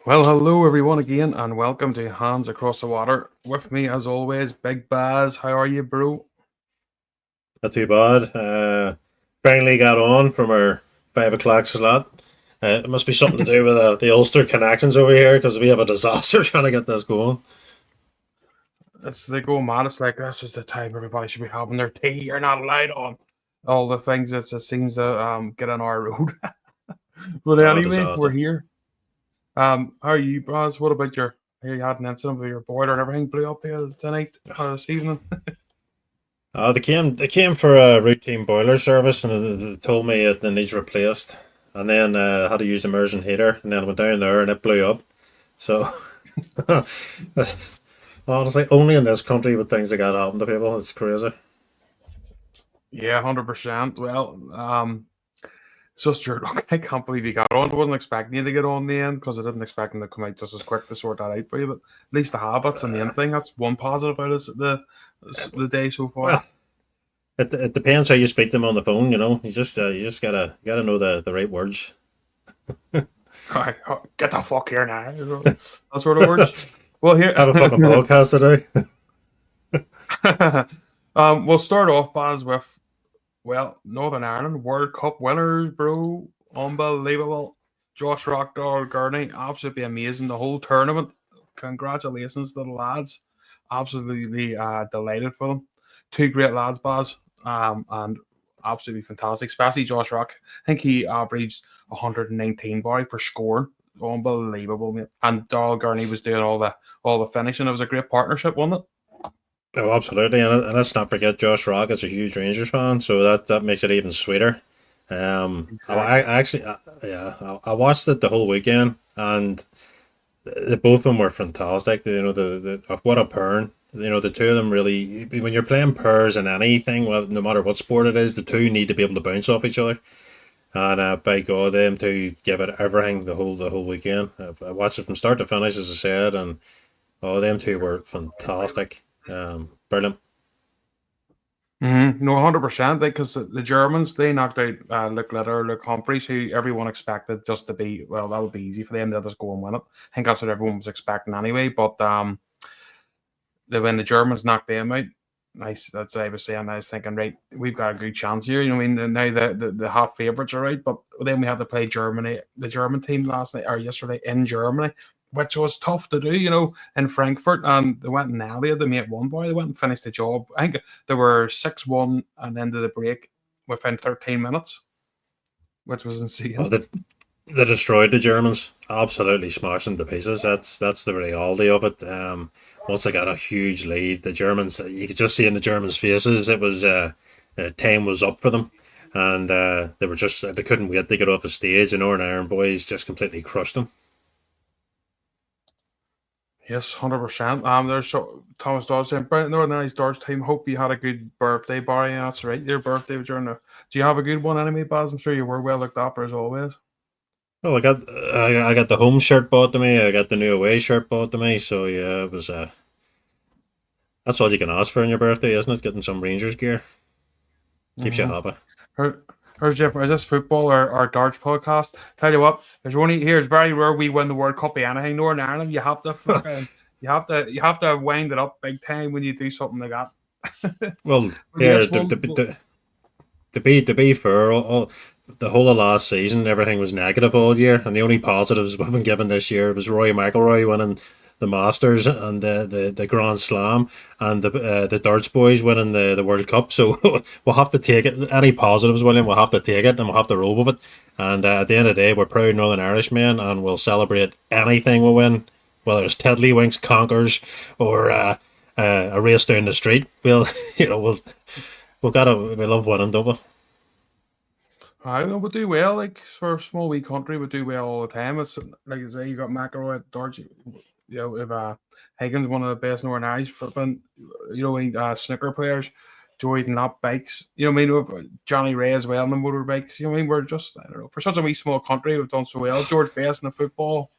Well, hello everyone again, and welcome to Hands Across the Water. With me, as always, Big Baz. How are you, bro? Not too bad. Finally got on from our 5 o'clock slot. It must be something to do with the Ulster connections over here because we have a disaster trying to get this going. It's they go mad. It's like this is the time everybody should be having their tea. You're not allowed on all the things that just seems to get on our road. But Oh, anyway, we're disaster. here. How are you, Baz? What about your? You had an incident with your boiler and everything blew up here tonight or this evening. They came for a routine boiler service and they told me it needs replaced. And then I had to use the immersion heater and then I went down there and it blew up. So honestly, only in this country would things like that happen to people. It's crazy. Yeah, 100%. Well, it's just your luck. I can't believe you got on. I wasn't expecting you to get on in the end because I didn't expect him to come out just as quick to sort that out for you. But at least the habits and the main thing. That's one positive out of the day so far. Well, it depends how you speak to them on the phone. You just gotta know the right words. Right, get the fuck here now. That sort of words. Well, here. Have a fucking podcast today. We'll start off, Baz, with Northern Ireland World Cup winners, bro. Unbelievable. Josh Rockdale Gurney, absolutely amazing. The whole tournament. Congratulations to the lads. Absolutely delighted for them. Two great lads, Baz. And absolutely fantastic, especially Josh Rock. I think he averaged 119 bar for scoring. Unbelievable, mate. And Darrell Gurney was doing all the finishing. It was a great partnership, wasn't it? Oh, absolutely, and let's not forget Josh Rock is a huge Rangers fan, so that makes it even sweeter. I Exactly. actually, yeah, I watched it the whole weekend, and the both of them were fantastic. The what a pair. The two of them really. When you're playing pairs in anything, well, no matter what sport it is, the two need to be able to bounce off each other. And by God, them two give it everything the whole weekend. I watched it from start to finish, as I said, and them two were fantastic. Brilliant. No, 100%. Because the Germans they knocked out Luke Litter, Luke Humphreys, who everyone expected just to be that would be easy for them. They'll just go and win it. I think that's what everyone was expecting anyway. But when the Germans knocked them out, nice. That's what I was saying. I was thinking, right, we've got a good chance here. You know, what I mean, now the half favourites are out, but then we had to play Germany, the German team last night or yesterday in Germany, which was tough to do. You know, in Frankfurt, and they went and nailed they made one boy. They went and finished the job. I think they were 6-1 and into the break within 13 minutes, which was Oh, insane. they destroyed the Germans, absolutely smashed them to pieces. That's the reality of it. Once they got a huge lead, the Germans, you could just see in the Germans' faces, it was time was up for them, and they couldn't wait to get off the stage. And Northern Iron boys just completely crushed them. Yes, 100%. There's Thomas Dodge saying, Brent Northern Ireland's Dodge team. Hope you had a good birthday, Barry. Yeah, that's right. Your birthday was during the. Do you have a good one, anyway, Baz? I'm sure you were well looked after as always. Oh, I got the home shirt bought to me. I got the new away shirt bought to me. So yeah, it was. That's all you can ask for on your birthday, isn't it? Getting some Rangers gear keeps you Mm-hmm. happy. Here's Jeff. Is this football or darts podcast? Tell you what, there's only here. It's very rare we win the World Cup of anything. Northern Ireland, you have to fucking, you have to wind it up big time when you do something like that. Well, But here yes, to be fair, the whole of last season, everything was negative all year, and the only positives we've been given this year was Roy McIlroy winning the Masters and the Grand Slam, and the Darts boys winning the World Cup. So we'll have to take it. Any positives, William, we'll have to take it, and we'll have to roll with it. And at the end of the day, we're proud Northern Irishmen, and we'll celebrate anything we win, whether it's Tiddlywinks, Conkers, or a race down the street. We'll, we love winning, don't we? I know we do well. Like for a small wee country, we do well all the time. It's like you say, you got McElroy at Dodge. You know, if Higgins, one of the best Northern Irish flipping, snooker players, Joey not bikes. You know what I mean? With Johnny Ray as well in the motorbikes. You know what I mean? We're just I don't know for such a wee small country, we've done so well. George Best in the football.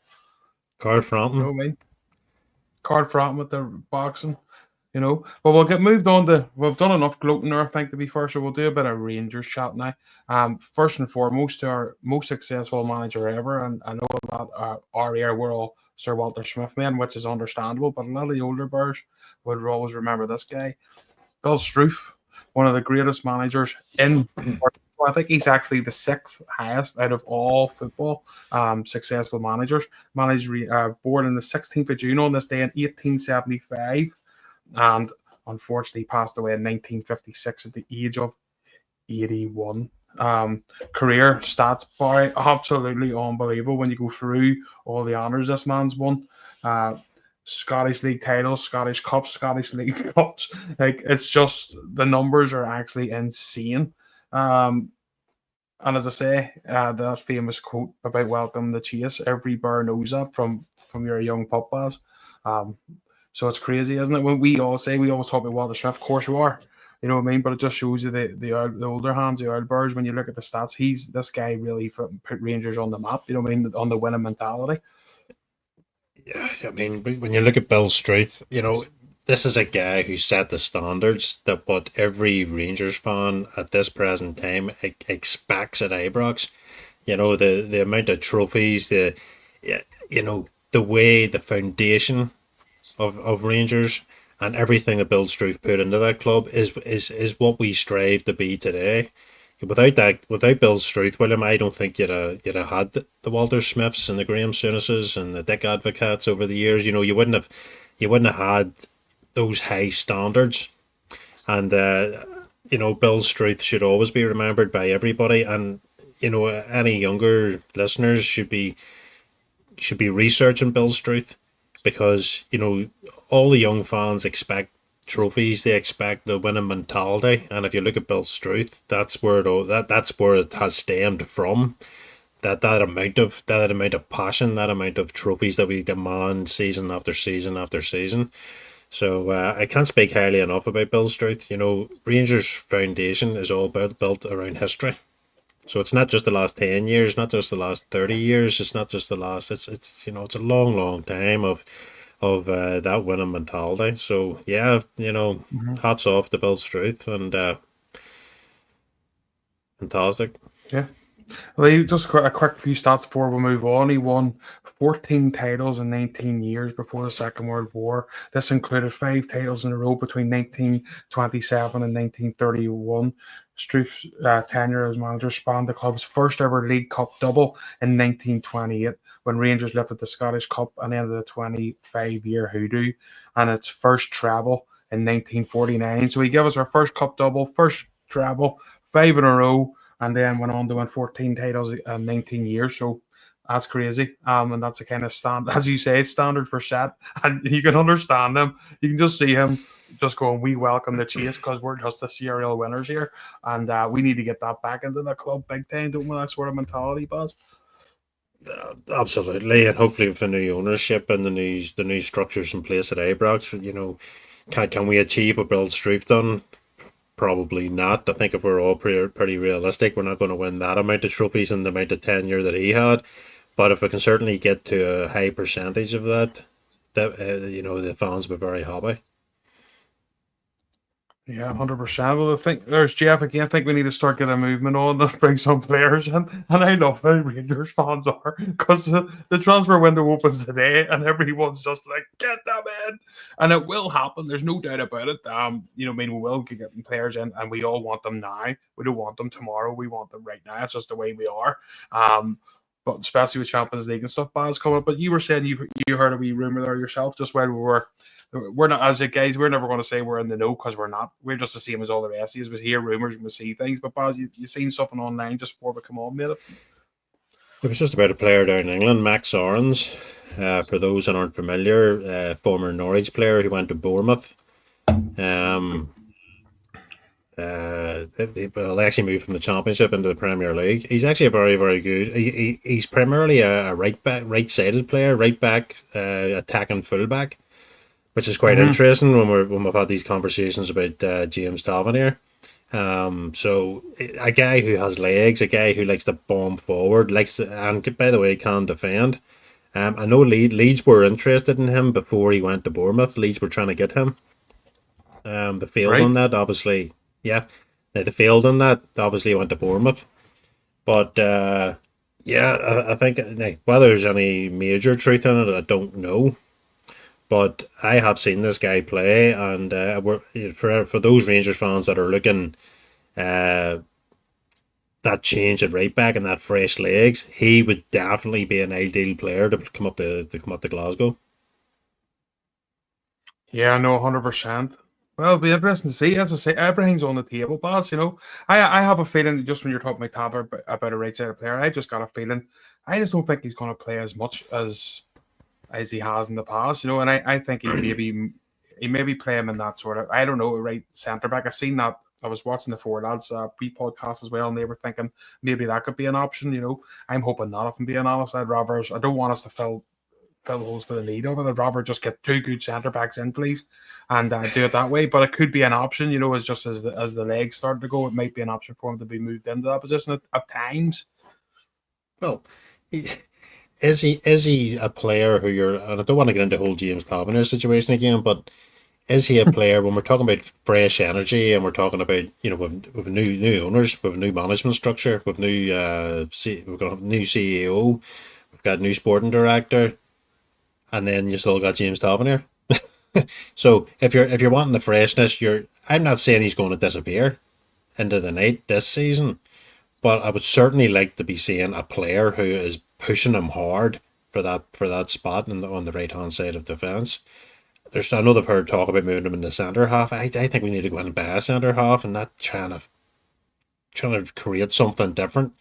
Card You know Frampton. what I mean? Card Frampton with the boxing. But we'll get moved on to. We've done enough gloating there, I think, to be fair. So we'll do a bit of Rangers chat now. First and foremost, to our most successful manager ever, and I know that our era we're all Sir Walter Smith men, which is understandable. But a lot of the older birds would always remember this guy, Bill Struth, one of the greatest managers in. I think he's actually the sixth highest out of all football successful managers. Born on the 16th of June on this day in 1875, and unfortunately passed away in 1956 at the age of 81. Career stats, Barry, absolutely unbelievable when you go through all the honours this man's won. Scottish League titles, Scottish Cups, Scottish League Cups. Like, it's just, the numbers are actually insane. And as I say, that famous quote about welcome the chase, every bar knows that from your young pup lads. So it's crazy, isn't it? When we always talk about Walter Smith, of course you are. You know what I mean? But it just shows you the older hands, the old birds. When you look at the stats, this guy really put Rangers on the map. You know what I mean? On the winning mentality. Yeah, I mean, when you look at Bill Struth, this is a guy who set the standards that what every Rangers fan at this present time expects at Ibrox. The amount of trophies, the way, the foundation of Rangers and everything that Bill Struth put into that club is what we strive to be today. Without Bill Struth, William, I don't think you'd have had the Walter Smiths and the Graham Souness's and the Dick Advocates over the years. You wouldn't have had those high standards. And Bill Struth should always be remembered by everybody. And any younger listeners should be researching Bill Struth, because all the young fans expect trophies, they expect the winning mentality, and if you look at Bill Struth, that's where it has stemmed from. That amount of passion, that amount of trophies that we demand season after season after season. So I can't speak highly enough about Bill Struth. Rangers foundation is all built around history. So it's not just the last 10 years, not just the last 30 years. It's not just the last. It's a long, long time of that winning mentality. So yeah, hats off to Bill Struth, and fantastic. Yeah. Well, just a quick few stats before we move on. He won 14 titles in 19 years before the Second World War. This included 5 titles in a row between 1927 and 1931. Struth's tenure as manager spanned the club's first ever League Cup double in 1928, when Rangers lifted the Scottish Cup and ended a 25-year hoodoo, and its first treble in 1949. So he gave us our first cup double, first treble, 5 in a row, and then went on to win 14 titles in 19 years. So that's crazy. And that's the kind of as you say, standards were set, and you can understand them. You can just see him just going, we welcome the chase, because we're just the serial winners here, and we need to get that back into the club big time, don't we? That sort of mentality, Baz. Absolutely, and hopefully with the new ownership and the new structures in place at Ibrox, can we achieve what Bill Struth done? Probably not. I think if we're all pretty realistic, we're not going to win that amount of trophies and the amount of tenure that he had. But if we can certainly get to a high percentage of that, the fans will be very happy. Yeah, 100%. Well, I think there's Jeff again. I think we need to start getting a movement on and bring some players in. And I love how Rangers fans are, because the transfer window opens today and everyone's just like, get them in. And it will happen. There's no doubt about it. We will get players in, and we all want them now. We don't want them tomorrow. We want them right now. It's just the way we are. But especially with Champions League and stuff, Baz, coming up. But you were saying you heard a wee rumour there yourself, just while we're not, as a guys, we're never going to say we're in the know, because we're not. We're just the same as all the rest of us. We hear rumours and we see things. But Baz, you seen something online just before we come on, mate? It was just about a player down in England, Max Aarons. For those that aren't familiar, former Norwich player who went to Bournemouth. They actually moved from the Championship into the Premier League. He's actually a very, very good. He's primarily a right-sided player, right back, attacking fullback, which is quite interesting when we've had these conversations about James Tavernier. So a guy who has legs, a guy who likes to bomb forward, and by the way, can defend. I know Leeds were interested in him before he went to Bournemouth. Leeds were trying to get him. They failed right? on that, obviously. Yeah, they failed on that. Obviously, went to Bournemouth. But yeah, I think whether there's any major truth in it, I don't know. But I have seen this guy play, and for those Rangers fans that are looking uh, that change at right back and that fresh legs, he would definitely be an ideal player to come up to Glasgow. Yeah, no, 100%. Well, it'll be interesting to see. As I say, everything's on the table, boss. I have a feeling just when you're talking about Tabler about a right-sided player, I just got a feeling. I just don't think he's going to play as much as he has in the past. And I think he maybe play him in that sort of, I don't know, right centre back. I seen that. I was watching the Four Lads pre-podcast as well, and they were thinking maybe that could be an option. I'm hoping not. If I'm being honest, I don't want us to fill holes for the need of it. I'd rather just get two good centre backs in, please, and do it that way. But it could be an option, as just as the legs start to go, it might be an option for him to be moved into that position at times. Well, he- is he a player who you're? And I don't want to get into the whole James Tavernier situation again, but is he a player when we're talking about fresh energy and we're talking about with new owners, with new management structure, with we've got a new CEO, we've got a new sporting director, and then you still got James Tavernier. So if you're wanting the freshness, I'm not saying he's going to disappear into the night this season, but I would certainly like to be seeing a player who is pushing him hard for that spot on the right hand side of the fence. I know they've heard talk about moving him in the centre half. I think we need to go in and buy a centre half and not trying to create something different.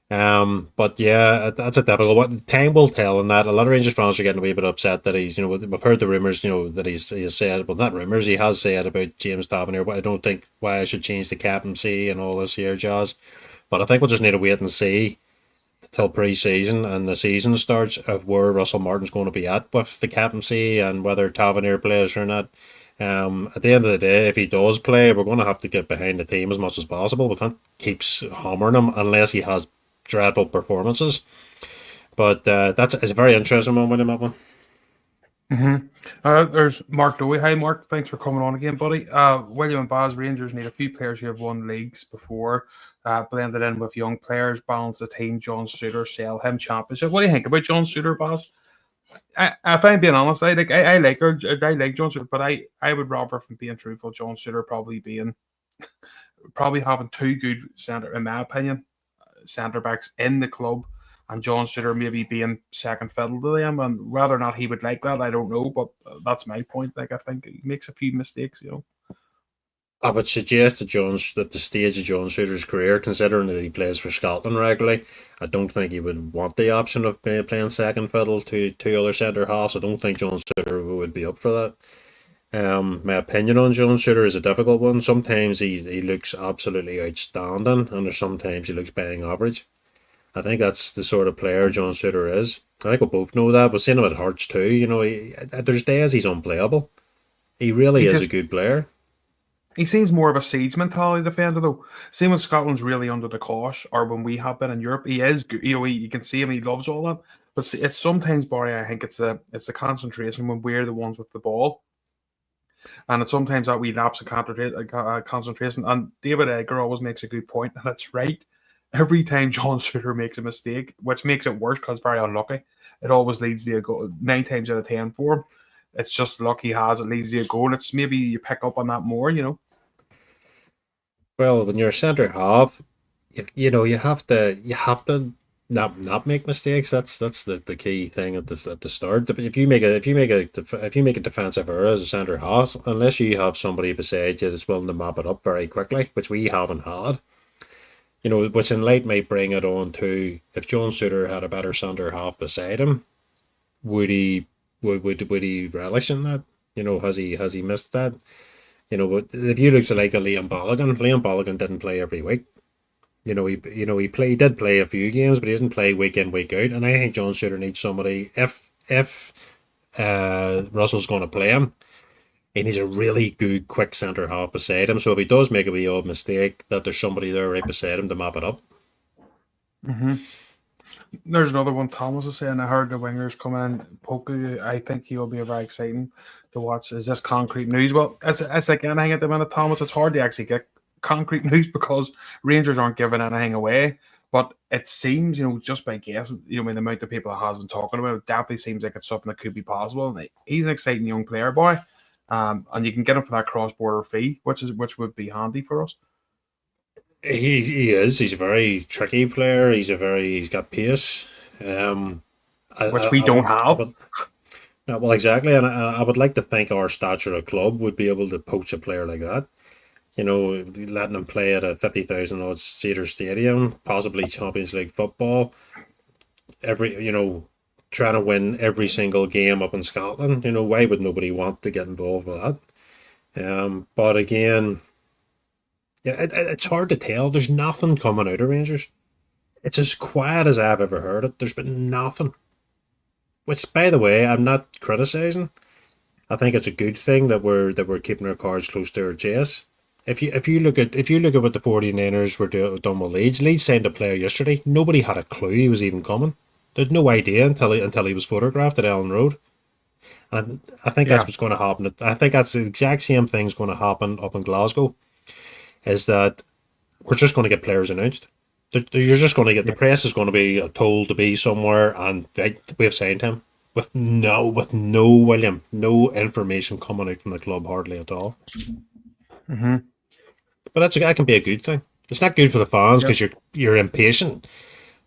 But yeah, that's a difficult one. Time will tell on that. A lot of Rangers fans are getting a wee bit upset that we've heard the rumours, that he has said, well, not rumours, he has said about James Tavernier, but I don't think why I should change the captaincy and all this here jazz. But I think we'll just need to wait and see till pre-season and the season starts of where Russell Martin's going to be at with the captaincy and whether Tavernier plays or not. At the end of the day, if he does play, we're going to have to get behind the team as much as possible. We can't keep hammering him unless he has dreadful performances. But it's a very interesting one with him, that one. There's Mark Dowie. Hi, Mark. Thanks for coming on again, buddy. William and Baz, Rangers need a few players who have won leagues before, blended in with young players, balance the team. John Streeter, sell him championship. What do you think about John Streeter, Baz? If I'm being honest, I like John Streeter, but I would rather, from being truthful, John Streeter probably having two good centre, in my opinion, centre backs in the club, and John Suter maybe being second fiddle to them. And whether or not he would like that, I don't know. But that's my point. Like, I think he makes a few mistakes. I would suggest that the stage of John Suter's career, considering that he plays for Scotland regularly, I don't think he would want the option of playing second fiddle to two other centre halves. I don't think John Suter would be up for that. My opinion on John Suter is a difficult one. Sometimes he looks absolutely outstanding, and there's sometimes he looks bang average. I think that's the sort of player John Suter is. I think we both know that. We've seen him at Hearts too. There's days he's unplayable. He really He's is a just good player. he seems more of a siege mentality defender, though. Same when Scotland's really under the cosh, or when we have been in Europe, he is good. You can see him; he loves all that. But see, it's sometimes, Barry. I think it's the concentration when we're the ones with the ball, and it's sometimes that we lapse of concentration. And David Edgar always makes a good point, and that's right. Every time John Suter makes a mistake, which makes it worse because very unlucky, it always leads to a goal. 9 times out of 10 for him, it's just luck he has. It leads to a goal. And it's maybe you pick up on that more. Well, when you're a centre half, you have to not make mistakes. That's the key thing at the start. If you make a defensive error as a centre half, unless you have somebody beside you that's willing to mop it up very quickly, which we haven't had. Which in light might bring it on to if John Suter had a better centre half beside him, would he relish in that? Has he missed that? But if you look at like a Liam Bolligan didn't play every week. He did play a few games, but he didn't play week in, week out. And I think John Suter needs somebody if Russell's going to play him. He needs a really good, quick centre half beside him. So if he does make a wee odd mistake, that there's somebody there right beside him to map it up. Mm-hmm. There's another one. Thomas is saying, I heard the wingers coming in. Poku, I think he will be very exciting to watch. Is this concrete news? Well, it's like anything at the minute, Thomas. It's hard to actually get concrete news because Rangers aren't giving anything away. But it seems, just by guessing, the amount of people that has been talking about it definitely seems like it's something that could be possible. And he's an exciting young player, boy. And you can get him for that cross-border fee, which would be handy for us. He is. He's a very tricky player. He's got pace. Which we don't have. No, well, exactly. And I would like to think our stature at club would be able to poach a player like that. Letting him play at a 50,000 odd seater stadium, possibly Champions League football. Trying to win every single game up in Scotland. Why would nobody want to get involved with that? But again, it's hard to tell. There's nothing coming out of Rangers. It's as quiet as I've ever heard it. There's been nothing. Which, by the way, I'm not criticising. I think it's a good thing that we're keeping our cards close to our chest. If you look at what the 49ers were done with Leeds, Leeds signed a player yesterday. Nobody had a clue he was even coming. They had no idea until he was photographed at Ellen Road. And I think that's what's going to happen. I think that's the exact same thing's going to happen up in Glasgow. Is that we're just going to get players announced. You're just going to get the press is going to be told to be somewhere, and we have signed him with no William, no information coming out from the club hardly at all. Mm-hmm. But that can be a good thing. It's not good for the fans because you're impatient,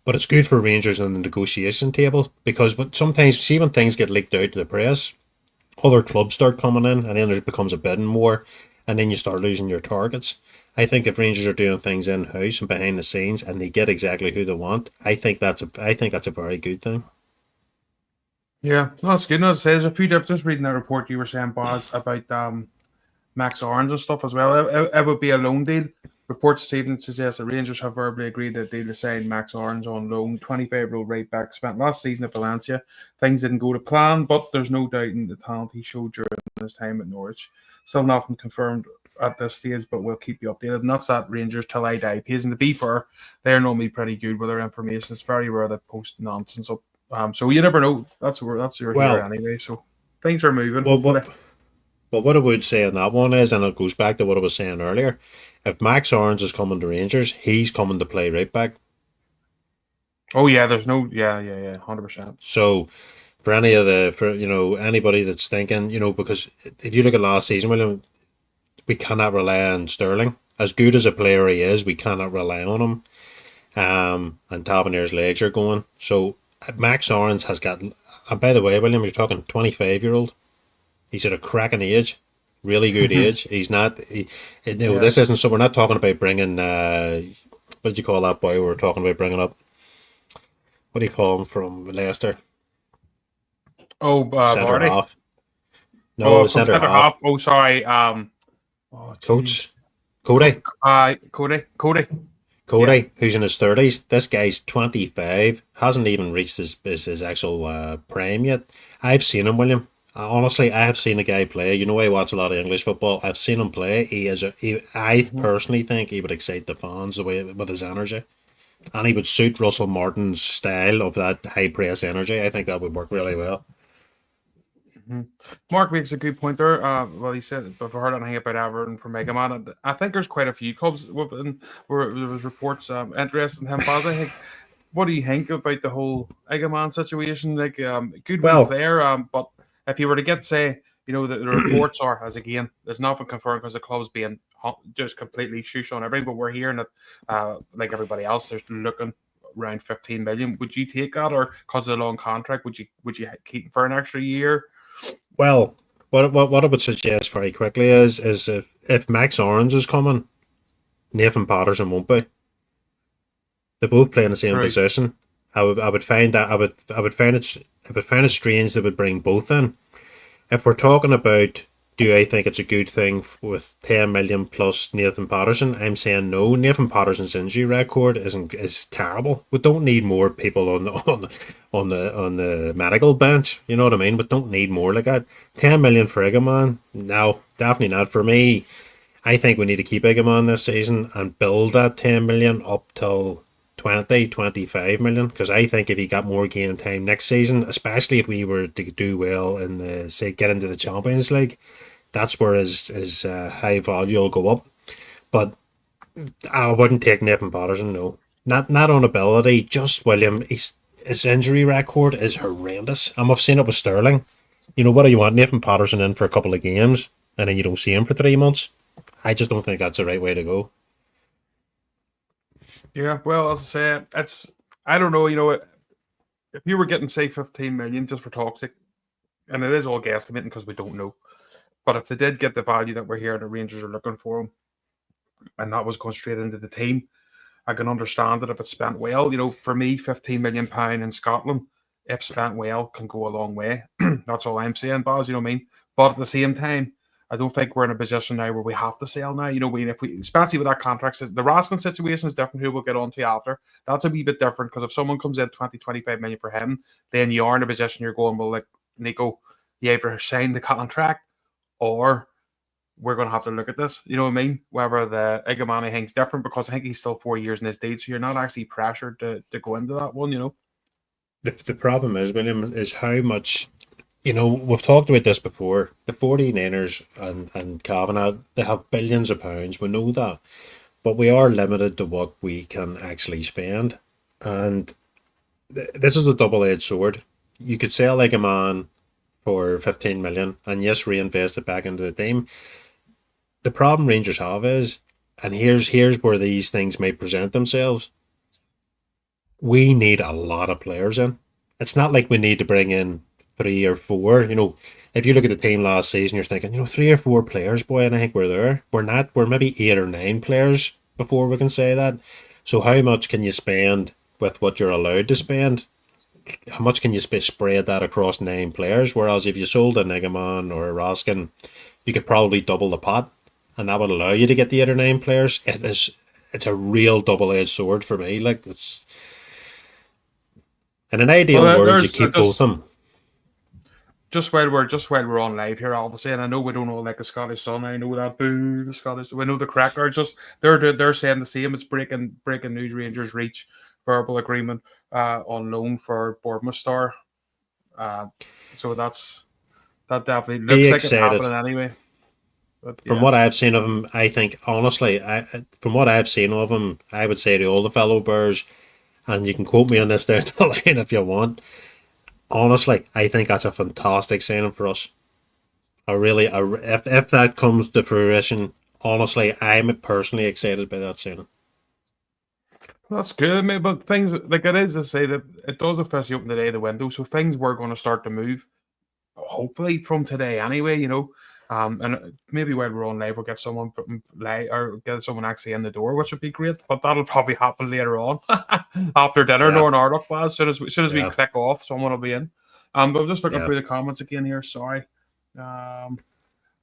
but it's good for Rangers on the negotiation table because sometimes see when things get leaked out to the press, other clubs start coming in, and then there becomes a bidding war, and then you start losing your targets. I think if Rangers are doing things in house and behind the scenes, and they get exactly who they want, I think that's a very good thing. Yeah, no, that's good. No, there's a few differences. Reading that report you were saying, Baz, about Max Orange and stuff as well. It would be a loan deal. Reports this evening suggest that Rangers have verbally agreed that they'll sign Max Orange on loan. 25-year-old right back spent last season at Valencia. Things didn't go to plan, but there's no doubt in the talent he showed during his time at Norwich. Still nothing confirmed at this stage, but we'll keep you updated. And that's that Rangers till I die page. And to be fair, they're normally pretty good with their information. It's very rare that post nonsense up. So you never know. That's your here anyway. So things are moving. Well, what I would say on that one is, and it goes back to what I was saying earlier, if Max Orange is coming to Rangers, he's coming to play right back. Oh yeah, there's no 100%. So for anybody that's thinking, because if you look at last season, William, we cannot rely on Sterling. As good as a player he is, we cannot rely on him. And Tavernier's legs are going. So Max Orange has got, and by the way, William, you're talking 25-year-old. He's at a cracking age, really good age. He's not, this isn't, so we're not talking about bringing, what did you call that boy we were talking about bringing up? What do you call him from Leicester? Oh, centre Vardy. Half. No, centre half. Oh, sorry. Coach. Cody. Cody, who's in his 30s. This guy's 25, hasn't even reached his actual prime yet. I've seen him, William. Honestly, I have seen a guy play. I watch a lot of English football. I've seen him play. I personally think he would excite the fans with his energy. And he would suit Russell Martin's style of that high press energy. I think that would work really well. Mm-hmm. Mark makes a good point there. Well, he said, if I heard anything about Everton for Mega Man, I think there's quite a few clubs where there was reports interested in him. Baz, I think, what do you think about the whole Eggman situation? Like, good player, but if you were to get, say, the reports are, as again, there's nothing confirmed because the club's being just completely shush on everything, but we're hearing that, like everybody else, they're looking around 15 million. Would you take that, or because of the long contract, would you keep for an extra year? Well, what I would suggest very quickly is if Max Orange is coming, Nathan Patterson won't be. They both play in the same position. I would find it strange they would bring both in. If we're talking about, do I think it's a good thing with 10 million plus Nathan Patterson? I'm saying no. Nathan Patterson's injury record is terrible. We don't need more people on the medical bench. You know what I mean? We don't need more like that. 10 million for Eggman? No, definitely not for me. I think we need to keep Eggman this season and build that 10 million up till 20, 25 million, because I think if he got more game time next season, especially if we were to do well in the, say, get into the Champions League, that's where his high value will go up. But I wouldn't take Nathan Patterson, no. Not on ability, just William. His injury record is horrendous. And we've seen it with Sterling. You know, what do you want? Nathan Patterson in for a couple of games and then you don't see him for 3 months? I just don't think that's the right way to go. Yeah, well, as I say, I don't know. If you were getting say 15 million just for toxic, and it is all guesstimating because we don't know, but if they did get the value that we're hearing the Rangers are looking for him, and that was going straight into the team, I can understand it if it's spent well. For me, £15 million in Scotland, if spent well, can go a long way. That's all I'm saying, Baz. You know what I mean? But at the same time, I don't think we're in a position now where we have to sell now. If we, especially with that contract, the Raskin situation is different. Who we'll get on to after. That's a wee bit different because if someone comes in 20, 25 million for him, then you are in a position you're going, well, like Nico, you either sign the contract or we're going to have to look at this. You know what I mean? Whether the Igamani thing's different because I think he's still 4 years in his deed, so you're not actually pressured to go into that one. The problem is, William, is how much, we've talked about this before. The 49ers and Kavanagh, they have billions of pounds. We know that. But we are limited to what we can actually spend. And this is a double-edged sword. You could sell like a man for 15 million and yes, reinvest it back into the team. The problem Rangers have is, and here's where these things may present themselves, we need a lot of players in. It's not like we need to bring in 3 or 4. If you look at the team last season, you're thinking, 3 or 4 players, boy, and I think we're there. We're not. We're maybe 8 or 9 players before we can say that. So how much can you spend with what you're allowed to spend? How much can you spread that across 9 players? Whereas if you sold a Negaman or a Raskin, you could probably double the pot, and that would allow you to get the 8 or 9 players. It's a real double-edged sword for me. Like, it's in an ideal world, you keep both of them. Just while we're on live here, obviously, and I know we don't know like the Scottish Sun. I know that the Scottish. We know the crack are just they're saying the same. It's breaking news. Rangers reach verbal agreement on loan for Bournemouth star. So that definitely looks like it's happening anyway. But, From what I've seen of him, I think honestly, from what I've seen of him, I would say to all the fellow Bears, and you can quote me on this down the line if you want. Honestly, I think that's a fantastic signing for us. If that comes to fruition, honestly, I'm personally excited by that signing. That's good, mate. But things like it is to say that it does officially open today the window, so things were going to start to move. Hopefully from today, anyway. And maybe while we're on live, we'll get someone or get someone actually in the door, which would be great. But that'll probably happen later on after dinner. Norn Iron, as soon as we click off, someone will be in. But I'm just looking through the comments again here. Sorry. Let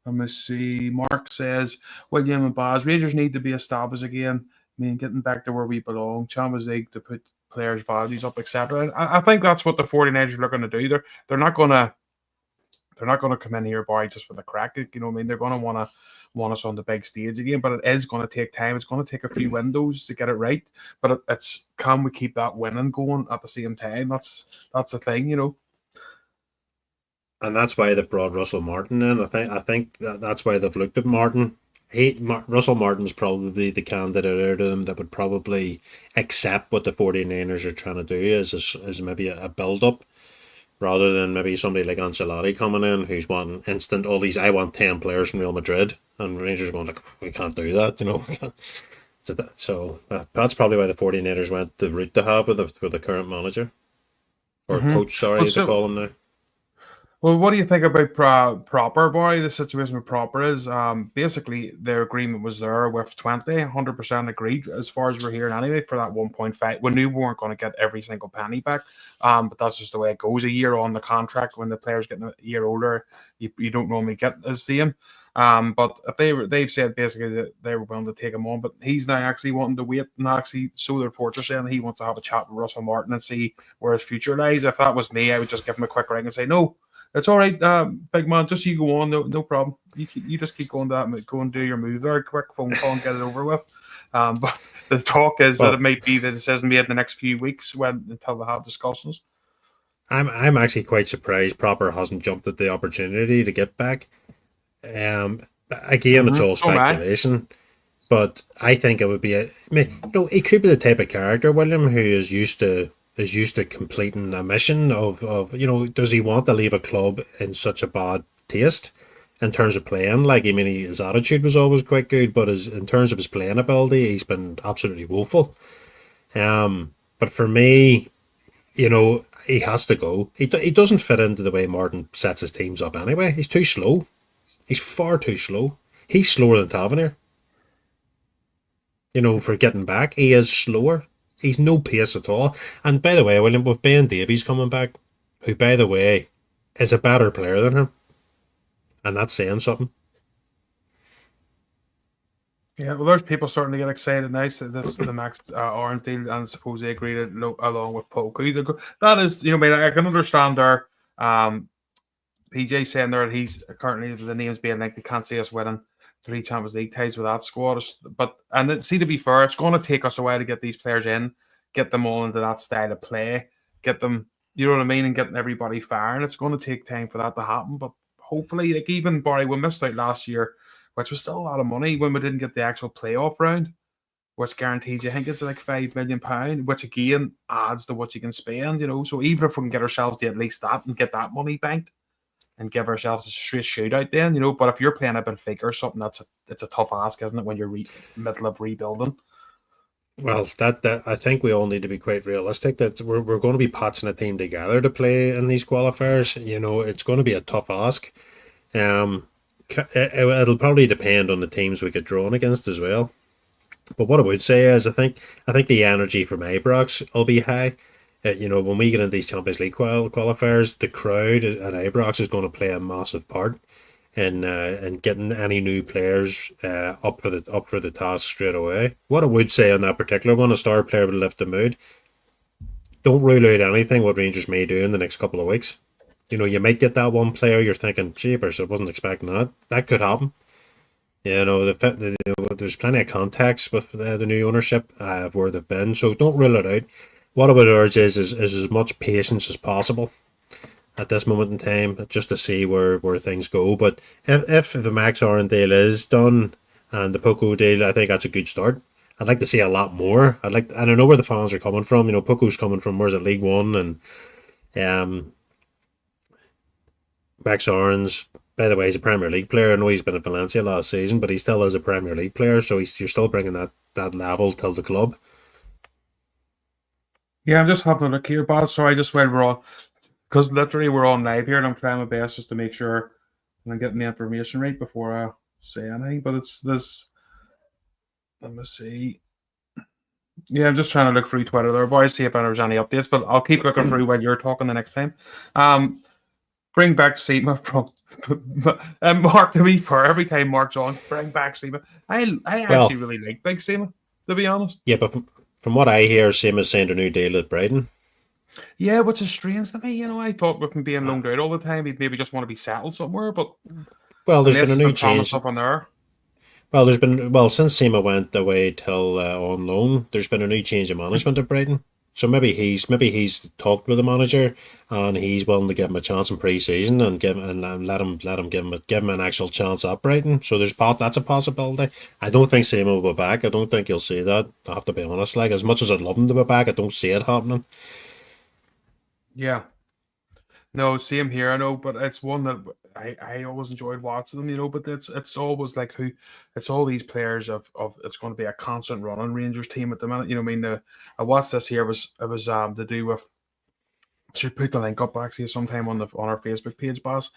me see. Mark says William and Baz, Rangers need to be established again. Getting back to where we belong. Champions League to put players' values up, etc. I think that's what the 49ers are looking to do. They're not going to come in here by just for the crack. You know what I mean? They're going to want us on the big stage again, but it is going to take time. It's going to take a few windows to get it right. But it's can we keep that winning going at the same time? That's the thing, And that's why they brought Russell Martin in. I think that's why they've looked at Martin. Russell Martin's probably the candidate out of them that would probably accept what the 49ers are trying to do as maybe a build-up, rather than maybe somebody like Ancelotti coming in who's wanting instant, I want 10 players from Real Madrid, and Rangers are going like, we can't do that, So that's probably why the 49ers went the route to have with the current manager. Or coach, to call him now. Well, what do you think about Proper, boy? The situation with Proper is basically their agreement was there with 100% agreed as far as we're hearing anyway for that 1.5. We knew we weren't going to get every single penny back, but that's just the way it goes. A year on the contract, when the player's getting a year older, you don't normally get the same. But if they've said basically that they were willing to take him on, but he's now actually wanting to wait and actually, so the reports are saying that he wants to have a chat with Russell Martin and see where his future lies. If that was me, I would just give him a quick ring and say, no, it's all right, big man. Just you go on, no problem. You just keep going to that, go and do your move there. Quick phone call and get it over with. But the talk is that it Well, might be the decision made in the next few weeks until they have discussions. I'm actually quite surprised Proper hasn't jumped at the opportunity to get back. Again, it's all Oh my. speculation, but I think it would be he could be the type of character, William, who is used to completing a mission of does he want to leave a club in such a bad taste in terms of playing? Like, I mean, his attitude was always quite good, but in terms of his playing ability, he's been absolutely woeful. But for me, he has to go. He doesn't fit into the way Martin sets his teams up anyway. He's too slow. He's far too slow. He's slower than Tavernier. For getting back, he is slower. He's no pace at all. And by the way, William, with Ben Davies coming back, who, by the way, is a better player than him, and that's saying something. Yeah, well, there's people starting to get excited now. So this the Max Orange deal, and suppose they agreed it along with Poku. That is, I can understand there. PJ saying there that he's currently the names being linked. They can't see us winning 3 Champions League ties with that squad. See, to be fair, it's going to take us a while to get these players in, get them all into that style of play, get them, you know what I mean, and getting everybody firing. It's going to take time for that to happen, but hopefully, like even Barry, we missed out last year, which was still a lot of money when we didn't get the actual playoff round, which guarantees you, I think it's like £5 million, which again adds to what you can spend, So even if we can get ourselves to at least that and get that money banked and give ourselves a straight shootout then, but if you're playing a Benfica or something, it's a tough ask, isn't it, when you're middle of rebuilding? Well, that I think we all need to be quite realistic that we're going to be patching a team together to play in these qualifiers. It's going to be a tough ask. It'll probably depend on the teams we get drawn against as well. But what I would say is, I think the energy from Ibrox will be high. When we get into these Champions League qualifiers, the crowd at Ibrox is going to play a massive part in getting any new players up for the task straight away. What I would say on that particular one, a star player would lift the mood. Don't rule out anything what Rangers may do in the next couple of weeks. You might get that one player you're thinking, jeepers, I wasn't expecting that. That could happen. There's plenty of contacts with the new ownership of where they've been, so don't rule it out. What I would urge is as much patience as possible at this moment in time, just to see where things go. But if the Max Oren deal is done and the Poco deal, I think that's a good start. I'd like to see a lot more. I don't know where the fans are coming from. Poco's coming from, where's it, League One, and Max Oran's, by the way, he's a Premier League player. I know he's been at Valencia last season, but he still is a Premier League player, so you're still bringing that level to the club. Yeah, I'm just having a look here, Baz. So I just went wrong because literally we're on live here, and I'm trying my best just to make sure I'm getting the information right before I say anything. But it's this. Let me see. Yeah, I'm just trying to look through Twitter there, boys, see if there's any updates. But I'll keep looking through while you're talking the next time. Bring back Seema from Mark. To be fair, every time Mark's on, bring back Seema. I actually really like Big Seema, to be honest. Yeah, but from what I hear, Seema's signed a new deal at Brighton. Yeah, which is strange to me. I thought with him being loaned out all the time, he'd maybe just want to be settled somewhere. But there's been a new change up on there. Since Seema went away till on loan, there's been a new change of management at Brighton. So maybe he's talked with the manager and he's willing to give him a chance in pre-season and let him give him an actual chance at Brighton. So that's a possibility. I don't think Seema will be back. I don't think you'll see that. I have to be honest. Like, as much as I'd love him to be back, I don't see it happening. Yeah. No, same here. I know, but it's one that I always enjoyed watching them. But it's always like it's all these players of it's going to be a constant running Rangers team at the minute. I watched this here it was to do with. Should put the link up actually sometime on our Facebook page, boss.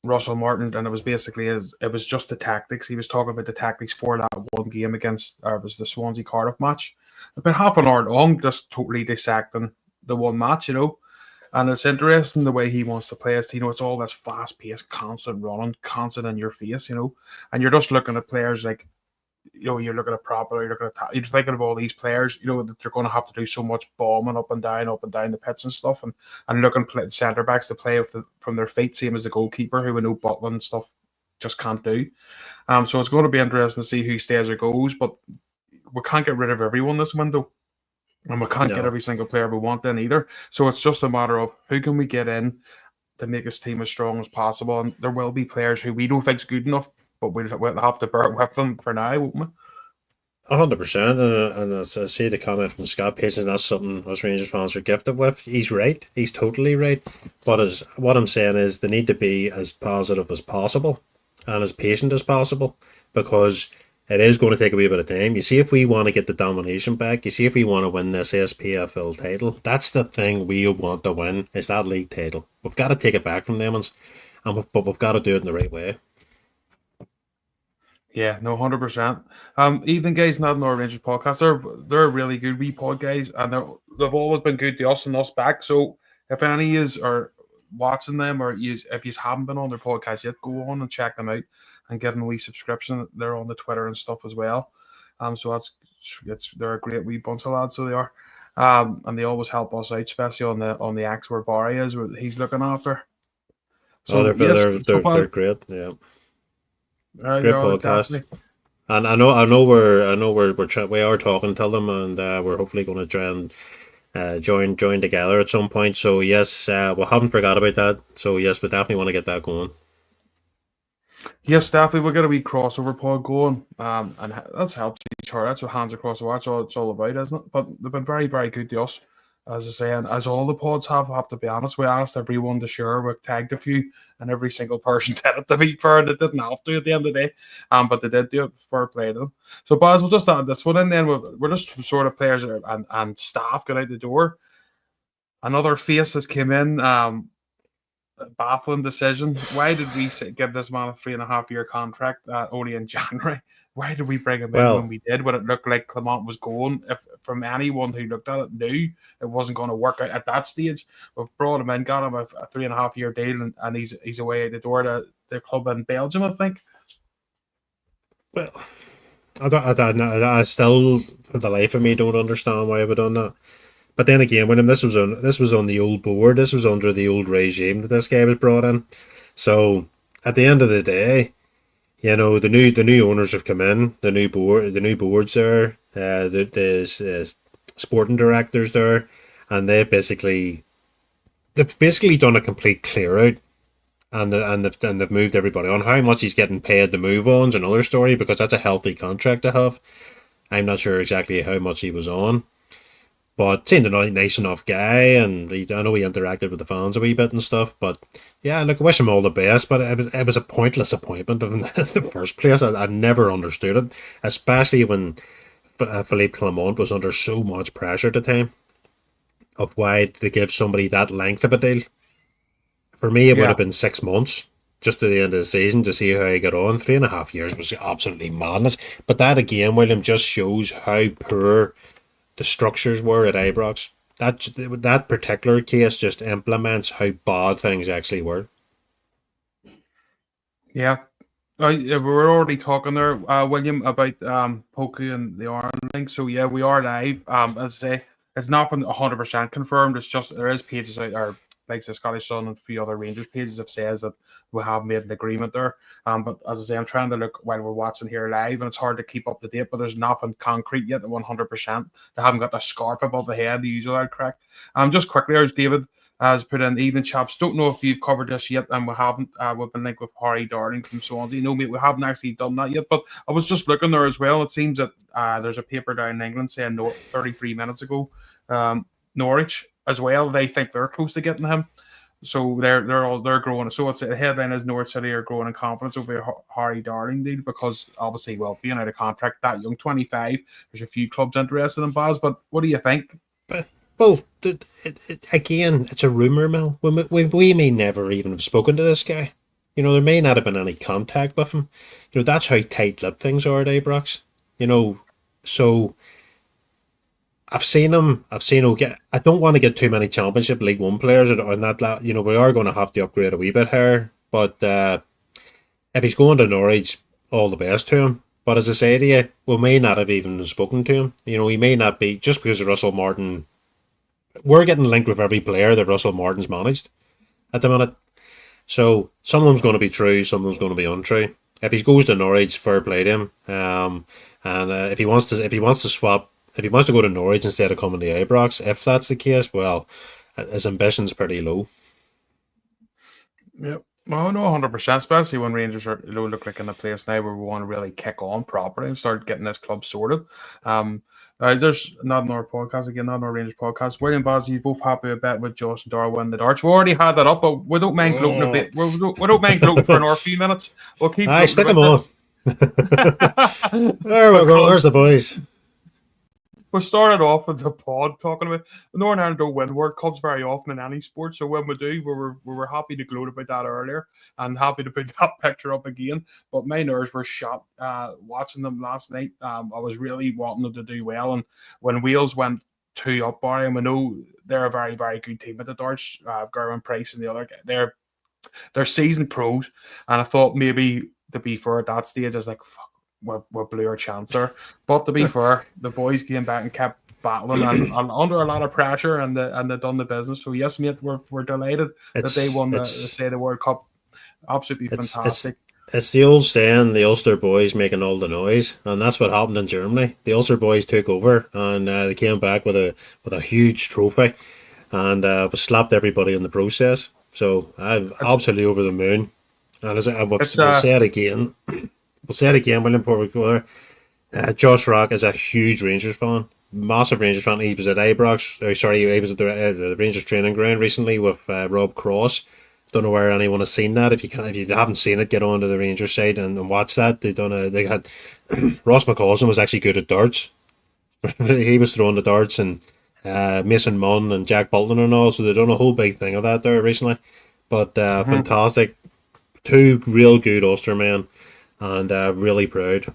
Russell Martin, and it was basically it was just the tactics. He was talking about the tactics for that one game against it was the Swansea Cardiff match. About half an hour long, just totally dissecting the one match, And it's interesting the way he wants to play us. It's all this fast-paced, constant running, constant in your face, And you're just looking at players like, you're looking at Proper, you're thinking of all these players, that they're going to have to do so much bombing up and down the pitch and stuff, and looking at centre backs to play from their feet, same as the goalkeeper, who we know Butland and stuff just can't do. So it's going to be interesting to see who stays or goes, but we can't get rid of everyone this window. And we can't get No, every single player we want in either. So it's just a matter of who can we get in to make this team as strong as possible. And there will be players who we don't think's good enough, but we'll have to bear with them for now, won't we? 100%. And as I see the comment from Scott Payson, that's something us Rangers fans are gifted with. He's right. He's totally right. But what I'm saying is they need to be as positive as possible and as patient as possible, because it is going to take a wee bit of time. You see, if we want to get the domination back, you see, if we want to win this SPFL title, that's the thing we want to win, is that league title. We've got to take it back from them, but we've got to do it in the right way. Yeah, no, 100%. Even guys not in our Rangers podcast, they're really good wee pod guys, and they've always been good to us and us back. So if any is are watching them, or if you haven't been on their podcast yet, go on and check them out and give them a wee subscription. They're on the Twitter and stuff as well. So they're a great wee bunch of lads, so they are. And they always help us out, especially on the X where Barry is, where he's looking after. So They're great. Yeah. Great podcast. Definitely. And we are talking to them, and we're hopefully going to try and join together at some point. So yes, we haven't forgot about that. So yes, we definitely want to get that going. Yes, definitely. We'll get a wee crossover pod going. And that's helped each other. That's what Hands Across the Watch it's all about, isn't it? But they've been very, very good to us. As I say, and as all the pods have to be honest, we asked everyone to share. We tagged a few, and every single person did it, to be fair. They didn't have to at the end of the day, but they did do it. Fair play to them. So, Baz, we'll just add this one in then. We're just sort of players and staff got out the door. Another face that came in, baffling decision. Why did we give this man a 3.5-year contract only in January? Why did we bring him in when we did, when it looked like Clement was going? If from anyone who looked at it knew it wasn't going to work out at that stage, we've brought him in, got him a 3.5-year deal, and he's away at the door to the club in Belgium, I think. Well, I still, for the life of me, don't understand why we've done that. But then again, when this was on the old board, this was under the old regime that this guy was brought in. So at the end of the day, you know, the new owners have come in, the new boards there, the sporting directors there, and they've basically done a complete clear out, and they've moved everybody on. How much he's getting paid to move on's another story, because that's a healthy contract to have. I'm not sure exactly how much he was on, but seemed a nice enough guy, and I know he interacted with the fans a wee bit and stuff. But yeah, look, I wish him all the best. But it was a pointless appointment in the first place. I never understood it, especially when Philippe Clement was under so much pressure at the time of why to give somebody that length of a deal. For me, it would have been 6 months, just to the end of the season, to see how he got on. 3.5 years was absolutely madness. But that again, William, just shows how poor the structures were at Ibrox. That particular case just implements how bad things actually were. Yeah. We were already talking there, William, about Poku and the Iron link. So yeah, we are live. As I say, it's not been 100% confirmed. It's just there is pages out there, like the Scottish Sun and a few other Rangers pages have says that we have made an agreement there. But as I say, I'm trying to look while we're watching here live, and it's hard to keep up to date, but there's nothing concrete yet at 100%. They haven't got the scarf above the head, the usual I'd correct. Just quickly, there's David has put in, evening chaps. Don't know if you've covered this yet, and we haven't. We've been linked with Harry Darling from Swansea. No, mate, we haven't actually done that yet, but I was just looking there as well. It seems that there's a paper down in England saying 33 minutes ago, Norwich as well. They think they're close to getting him. So they're growing. So it's the headline is Norwich City are growing in confidence over a Harry Darling deal, because obviously, well, being out of contract that young, 25, there's a few clubs interested in Baz. But what do you think? Well, again, it's a rumour mill. We may never even have spoken to this guy. You know, there may not have been any contact with him. You know, that's how tight-lipped things are at Ibrox. You know, so I've seen him get. I don't want to get too many Championship League One players on that. You know, we are going to have to upgrade a wee bit here. But if he's going to Norwich, all the best to him. But as I say to you, we may not have even spoken to him. You know, he may not be, just because of Russell Martin. We're getting linked with every player that Russell Martin's managed at the minute. So some of them's going to be true, some of them's going to be untrue. If he goes to Norwich, fair play to him. And if he wants to swap, if he wants to go to Norwich instead of coming to Ibrox, if that's the case, well, his ambition's pretty low. Yep. Well, no, 100%, especially when Rangers look like in a place now where we want to really kick on properly and start getting this club sorted. There's not another podcast again, not another Rangers podcast. William and Baz, you both happy a bit with Josh and Darwin the Darts. We already had that up, but we don't mind gloating a bit. We don't mind gloating for another few minutes. We'll keep. Aye, stick them on. There we go. There's the boys. We started off with the pod talking about Northern Ireland don't win World Cups very often in any sport. So when we do, we were happy to gloat about that earlier and happy to put that picture up again. But my nerves were shot watching them last night. I was really wanting them to do well. And when Wales went 2-up, Barry, and we know they're a very, very good team at the Darts, Gerwin Price and the other guy, they're seasoned pros. And I thought maybe, to be fair, at that stage, I was like, fuck, we blew our chance there. But to be fair, the boys came back and kept battling and under a lot of pressure, and they done the business. So yes, mate, we're delighted that they won the World Cup. Absolutely fantastic. It's the old saying, the Ulster boys making all the noise, and that's what happened in Germany. The Ulster boys took over, and they came back with a huge trophy, and slapped everybody in the process. So I'm absolutely over the moon. And we'll say it again. We'll say it again, William, before we go there. Josh Rock is a huge Rangers fan, massive Rangers fan. He was at Ibrox, he was at the Rangers training ground recently with Rob Cross. Don't know where anyone has seen that. If you haven't seen it, get on to the Rangers site and watch that. They had Ross McCausland was actually good at darts. He was throwing the darts, and Mason Munn and Jack Bolton and all. So they've done a whole big thing of that there recently. But fantastic, two real good Ulster men. And really proud.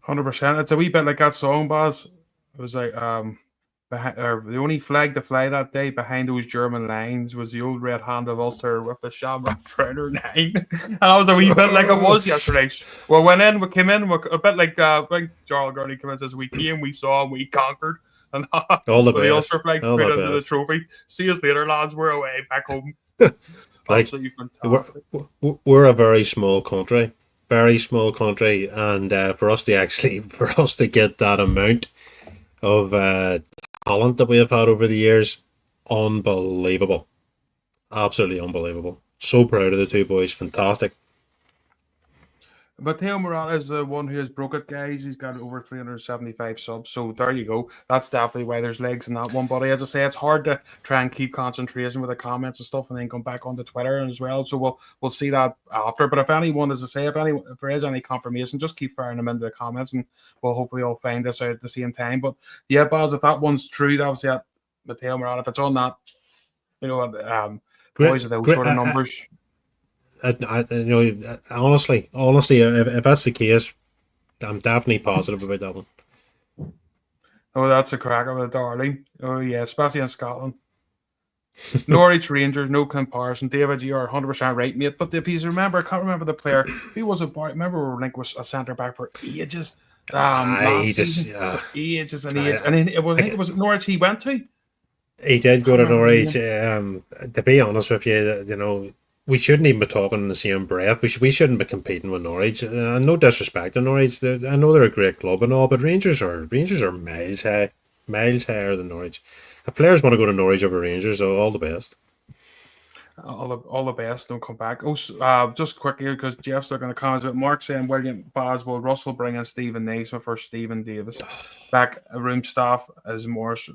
100%. It's a wee bit like that song, Baz. It was like the only flag to fly that day behind those German lines was the old red hand of Ulster with the Shamrock Trouter 9. And that was a wee bit like it was yesterday. We came in, a bit like Jarl Gurney came in and says, we came, we saw, and we conquered. And all the the Ulster flag put into the trophy. See us later, lads. We're away back home. Like, we're a very small country, and for us to get that amount of talent that we have had over the years, unbelievable, absolutely unbelievable. So proud of the two boys, fantastic. But Theo Morata is the one who has broke it, guys. He's got over 375 subs. So there you go. That's definitely why there's legs in that one. But as I say, it's hard to try and keep concentration with the comments and stuff and then come back onto Twitter as well. So we'll see that after. But if anyone, as I say, if there is any confirmation, just keep firing them into the comments and we'll hopefully all find this out at the same time. But yeah, Baz, if that one's true, obviously at Theo Morata, if it's on that, boys are those sort of numbers. Honestly, if that's the case, I'm definitely positive about that one. Oh, that's a cracker with a darling. Oh yeah, especially in Scotland. Norwich Rangers, no comparison. David, you are 100% right, mate. But if you remember, I can't remember the player. Who was it? Remember, we were linked with a centre back for ages. Ages, and ages. And then I think it was Norwich he went to. He did go to Norwich. To be honest with you, we shouldn't even be talking in the same breath. We shouldn't be competing with Norwich. No disrespect to Norwich. I know they're a great club and all, but Rangers are miles higher than Norwich. If players want to go to Norwich over Rangers, so all the best. All the best. Don't come back. Just quickly, because Jeff's looking at the comments. But Mark saying William Baz, will Russell bring in Stephen Naismith for Stephen Davis? Back room staff as Morris.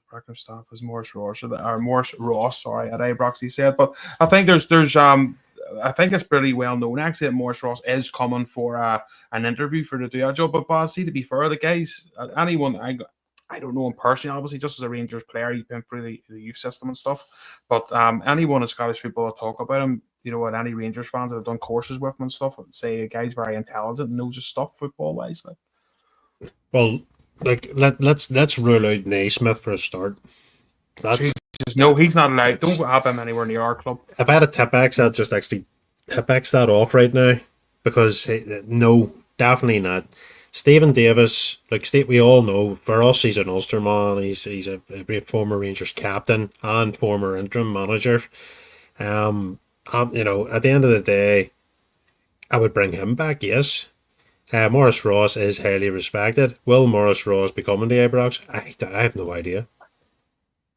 Backroom staff as Morris Ross or Morris Ross. Sorry, at Ibrox he said. But I think there's I think it's pretty well known actually that Morris Ross is coming for an interview for to do that job. But Baz, see, to be fair, the guys, anyone I don't know him personally, obviously, just as a Rangers player, he's been through the youth system and stuff. But anyone in Scottish football will talk about him, what any Rangers fans that have done courses with him and stuff, say a guy's very intelligent and knows his stuff football-wise. Well, let's rule out Naismith for a start. No, he's not allowed. Don't have him anywhere near our club. If I had a Tipex, I'd just actually Tipex that off right now because no, definitely not. Stephen Davis, we all know, for us, he's an Ulster man. He's a former Rangers captain and former interim manager. At the end of the day, I would bring him back, yes. Morris Ross is highly respected. Will Morris Ross become in the Ibrox? I have no idea.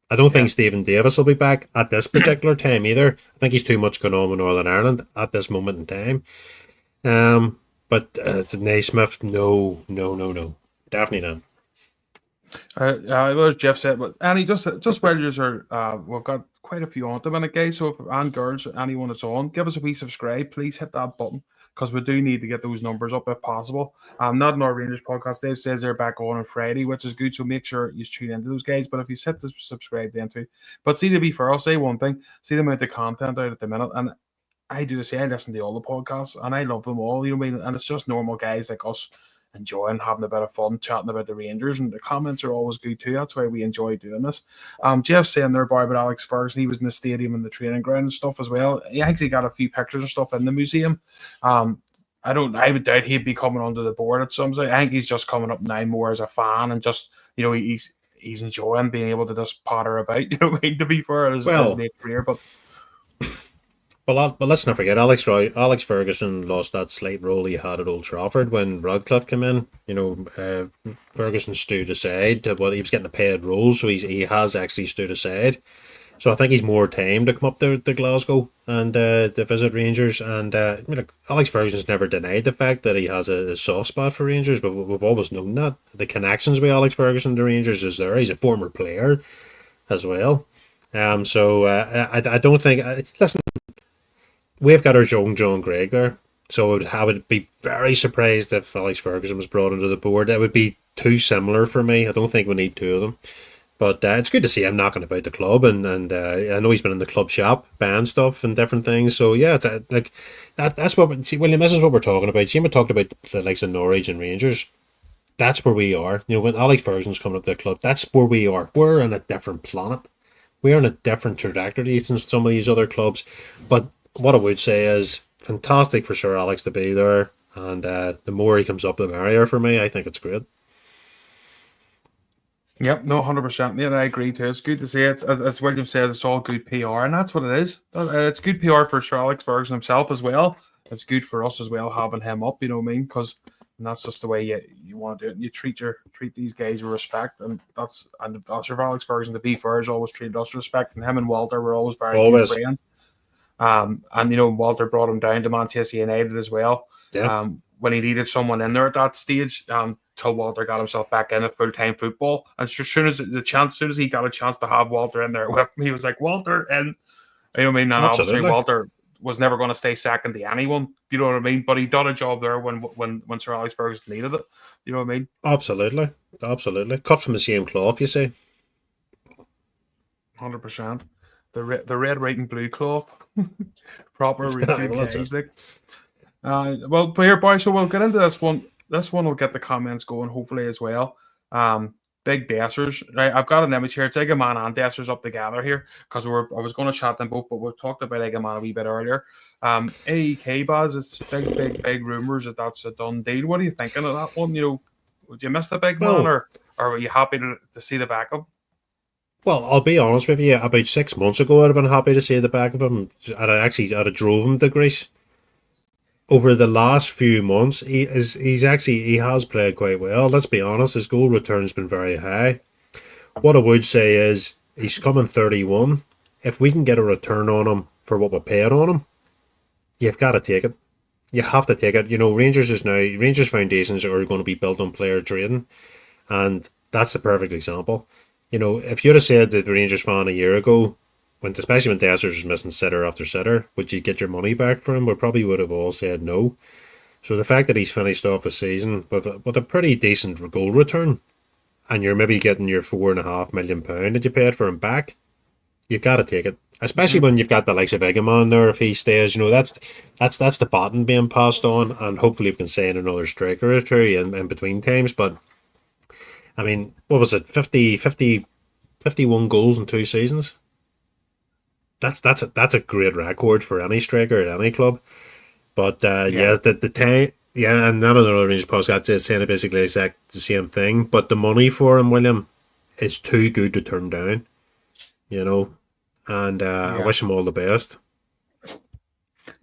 I don't think Yeah. Stephen Davis will be back at this particular time either. I think he's too much going on with Northern Ireland at this moment in time. But Naismith, no, no, no, no. Definitely not. As Jeff said, but Annie, just while you are, we've got quite a few on at the minute, guys. So, and girls, anyone that's on, give us a wee subscribe. Please hit that button because we do need to get those numbers up if possible. Not in our Rangers podcast. Dave says they're back on Friday, which is good. So make sure you tune into those guys. But if you hit the subscribe, then too. But see, to be fair, I'll say one thing: see the amount of content out at the minute, and I do say I listen to all the podcasts and I love them all. You know what I mean? And it's just normal guys like us enjoying having a bit of fun chatting about the Rangers, and the comments are always good too. That's why we enjoy doing this. Jeff's saying there about Alex Ferguson, he was in the stadium and the training ground and stuff as well. He actually got a few pictures and stuff in the museum. I would doubt he'd be coming onto the board at some stage. I think he's just coming up now more as a fan and just, he's enjoying being able to just potter about, to be fair, as late career. But let's not forget, Alex Ferguson lost that slight role he had at Old Trafford when Radcliffe came in. Ferguson stood aside. Well, he was getting a paid role, so he has actually stood aside. So I think he's more time to come up to Glasgow and to visit Rangers. And Alex Ferguson's never denied the fact that he has a soft spot for Rangers, but we've always known that. The connections with Alex Ferguson to Rangers is there. He's a former player as well. I don't think... listen, we've got our John Gregg there, so I would be very surprised if Alex Ferguson was brought into the board. It would be too similar for me. I don't think we need two of them. But it's good to see him knocking about the club, and I know he's been in the club shop buying stuff and different things. So yeah, it's that's what William. This is what we're talking about. See, we talked about the likes of Norwich and Rangers. That's where we are. When Alex Ferguson's coming up to the club, that's where we are. We're on a different planet. We're on a different trajectory than some of these other clubs. But what I would say is fantastic for Sir Alex to be there, and the more he comes up, the merrier for me. I think it's great. Yep, no, 100%. Yeah, I agree too. It's good to see it. As William said, it's all good PR, and that's what it is. It's good PR for Sir Alex Ferguson himself as well. It's good for us as well having him up. You know what I mean? Because that's just the way you want to do it. You treat these guys with respect, and Sir Alex Ferguson, to be fair, has always treated us with respect, and him and Walter were always very good friends. And Walter brought him down to Manchester United as well. Yeah. When he needed someone in there at that stage, till Walter got himself back in full-time football. And as soon as he got a chance to have Walter in there with him, he was like, Walter, and you know what I mean? And obviously Walter was never going to stay second to anyone, you know what I mean? But he done a job there when Sir Alex Ferguson needed it. You know what I mean? Absolutely. Cut from the same cloth, you see. 100%. The red, white, and blue cloth. Proper recruit well, here, boys, so we'll get into this one. This one will get the comments going, hopefully, as well. Big Dessers. Right, I've got an image here. It's Eggman and Dessers up together here because I was going to chat them both, but we've talked about Eggman a wee bit earlier. AEK Baz, it's big rumours that's a done deal. What are you thinking of that one? Would you miss the big man, or were you happy to see the back of him? Well, I'll be honest with you. About 6 months ago, I'd have been happy to see the back of him. I'd have drove him to Greece. Over the last few months, he has played quite well. Let's be honest, his goal return has been very high. What I would say is he's coming 31. If we can get a return on him for what we paid on him, you've got to take it. You have to take it. Rangers foundations are going to be built on player trading, and that's the perfect example. If you'd have said that the Rangers fan a year ago, especially when Dessers was missing sitter after sitter, would you get your money back for him? We probably would have all said no. So the fact that he's finished off the season with a pretty decent goal return, and you're maybe getting your £4.5 million that you paid for him back, you've got to take it. Especially when you've got the likes of Eggman there, if he stays, that's the baton being passed on, and hopefully we can sign another striker or two in between times. But I mean, what was it, 51 goals in 2 seasons? That's a great record for any striker at any club. But the time, and none of the other Rangers podcasts is saying basically exact the same thing. But the money for him, William, is too good to turn down. And I wish him all the best.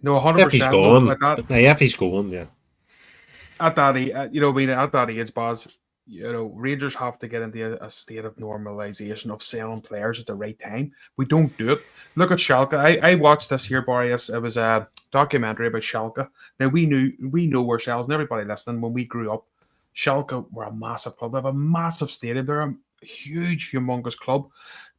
No, hundred If he's percent. No, gone, if he's gone, yeah. at that age, you know, I mean, at that age, Baz, you know, Rangers have to get into a state of normalization of selling players at the right time. We don't do it. Look at Schalke. I watched this here, Boreas. It was a documentary about Schalke. Now we know ourselves and everybody listening when we grew up. Schalke were a massive club. They have a massive stadium. They're a huge, humongous club.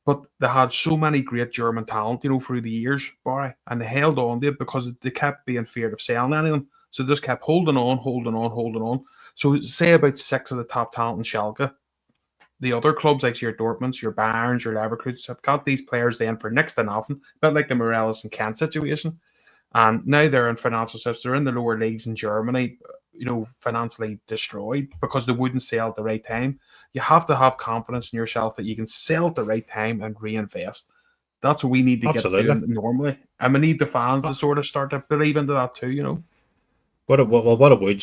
But they had so many great German talent, you know, through the years, Barry, and they held on to it because they kept being feared of selling anything. So they just kept holding on, holding on, holding on. So say about 6 of the top talent in Schalke. The other clubs like your Dortmunds, your Bayerns, your Leverkusens have got these players then for next to nothing, a bit like the Morelos and Kent situation. And now they're in financial steps. They're in the lower leagues in Germany, you know, financially destroyed because they wouldn't sell at the right time. You have to have confidence in yourself that you can sell at the right time and reinvest. That's what we need to get Absolutely. doing normally. And we need the fans to Uh, sort of start to believe into that too, you know. what I would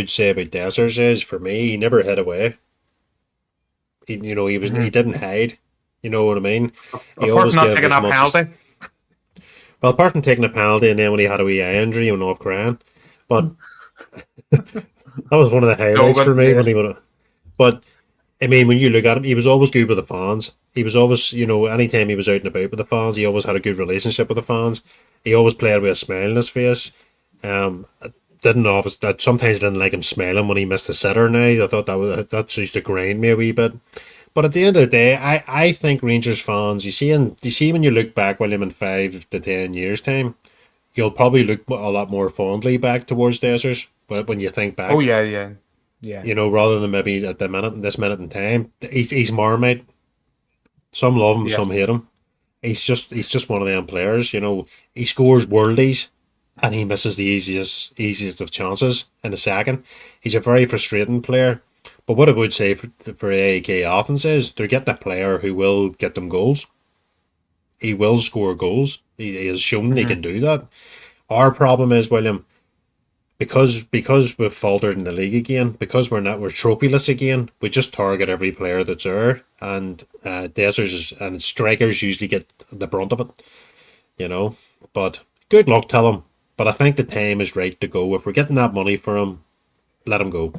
say about Dessers is, for me, he never hid away. He Mm-hmm. didn't hide. You know what I mean? He Apart always from not gave taking as that much as, penalty. well, apart from taking a penalty and then when he had a wee eye injury and off crying. But that was one of the No, highlights but for me yeah. when he would. But I mean, when you look at him, he was always good with the fans. He was always, anytime he was out and about with the fans, he always had a good relationship with the fans. He always played with a smile on his face. I didn't always that sometimes I didn't like him smiling when he missed a sitter. Now I thought that used to grind me a wee bit. But at the end of the day, I think Rangers fans, you see when you look back, William, in 5 to 10 years time, you'll probably look a lot more fondly back towards Dessers. But when you think Oh back, yeah, yeah, yeah, rather than maybe at this minute in time, he's Marmite. Some love him, yes. some hate him. He's just one of them players. He scores worldies and he misses the easiest of chances in a second. He's a very frustrating player. But what I would say for AEK Athens is they're getting a player who will get them goals. He will score goals. He has shown he Mm-hmm. can do that. Our problem is, William, because we've faltered in the league again, because we're trophyless again, we just target every player that's there, and Dessers and strikers usually get the brunt of it, you know. But good luck to him. But I think the time is right to go. If we're getting that money for him, let him go.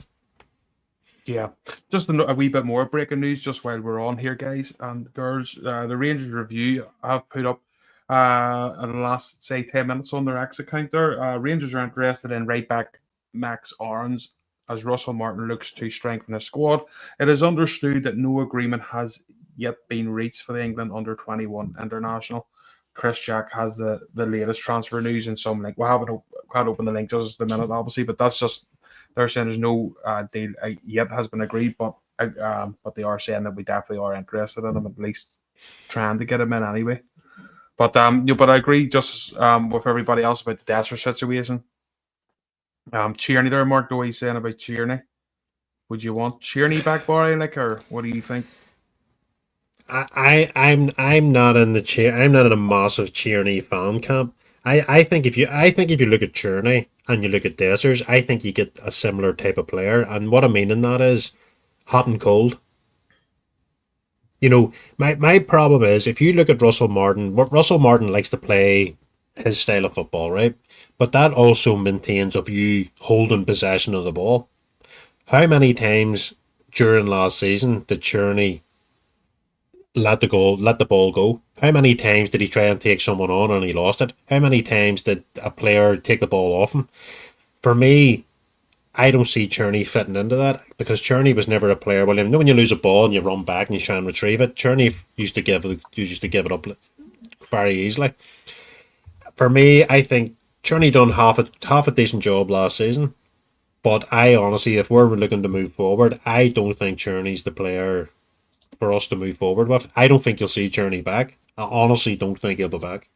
Yeah, just a wee bit more breaking news just while we're on here, guys and girls. The Rangers Review have put up in the last, say, 10 minutes on their X account there. Rangers are interested in right back Max Aarons as Russell Martin looks to strengthen his squad. It is understood that no agreement has yet been reached for the England under 21 international. Chris Jack has the latest transfer news and some link. We haven't can't open the link just a minute, obviously, but that's just they're saying there's no deal yet has been agreed, but they are saying that we definitely are interested in him, at least trying to get him in anyway. But I agree just with everybody else about the Desser situation. Tierney there, Mark, the way he's saying about Tierney. Would you want Tierney back, Barry? Like, or what do you think? I'm not in the chair. I'm not in a massive Tierney fan camp. I think if you look at Tierney and you look at Dessers, I think you get a similar type of player. And what I mean in that is hot and cold. My problem is if you look at Russell Martin, what Russell Martin likes to play his style of football, right? But that also maintains of you holding possession of the ball. How many times during last season did Tierney let the ball go? How many times did he try and take someone on and he lost it? How many times did a player take the ball off him? For me, I don't see Cherney fitting into that because Cherney was never a player. Well, when you lose a ball and you run back and you try and retrieve it, Cherney used to give it up very easily. For me, I think Cherney done half a decent job last season. But I honestly, if we're looking to move forward, I don't think Cherney's the player for us to move forward with. I don't think you'll see Cherney back. I honestly don't think he'll be back.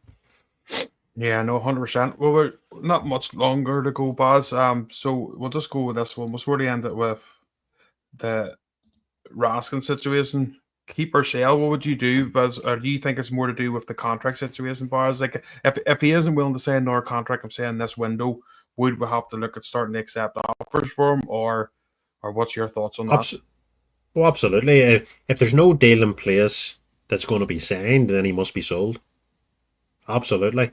Yeah, no, 100%. Well, we're not much longer to go, Baz. So we'll just go with this one. We'll sort of end it with the Raskin situation. Keep or sell, what would you do? Baz? Or do you think it's more to do with the contract situation, Baz? Like, if he isn't willing to sign another contract, I'm saying this window, would we have to look at starting to accept offers for him, or what's your thoughts on that? Abs- well, absolutely. If there's no deal in place that's going to be signed, then he must be sold. Absolutely.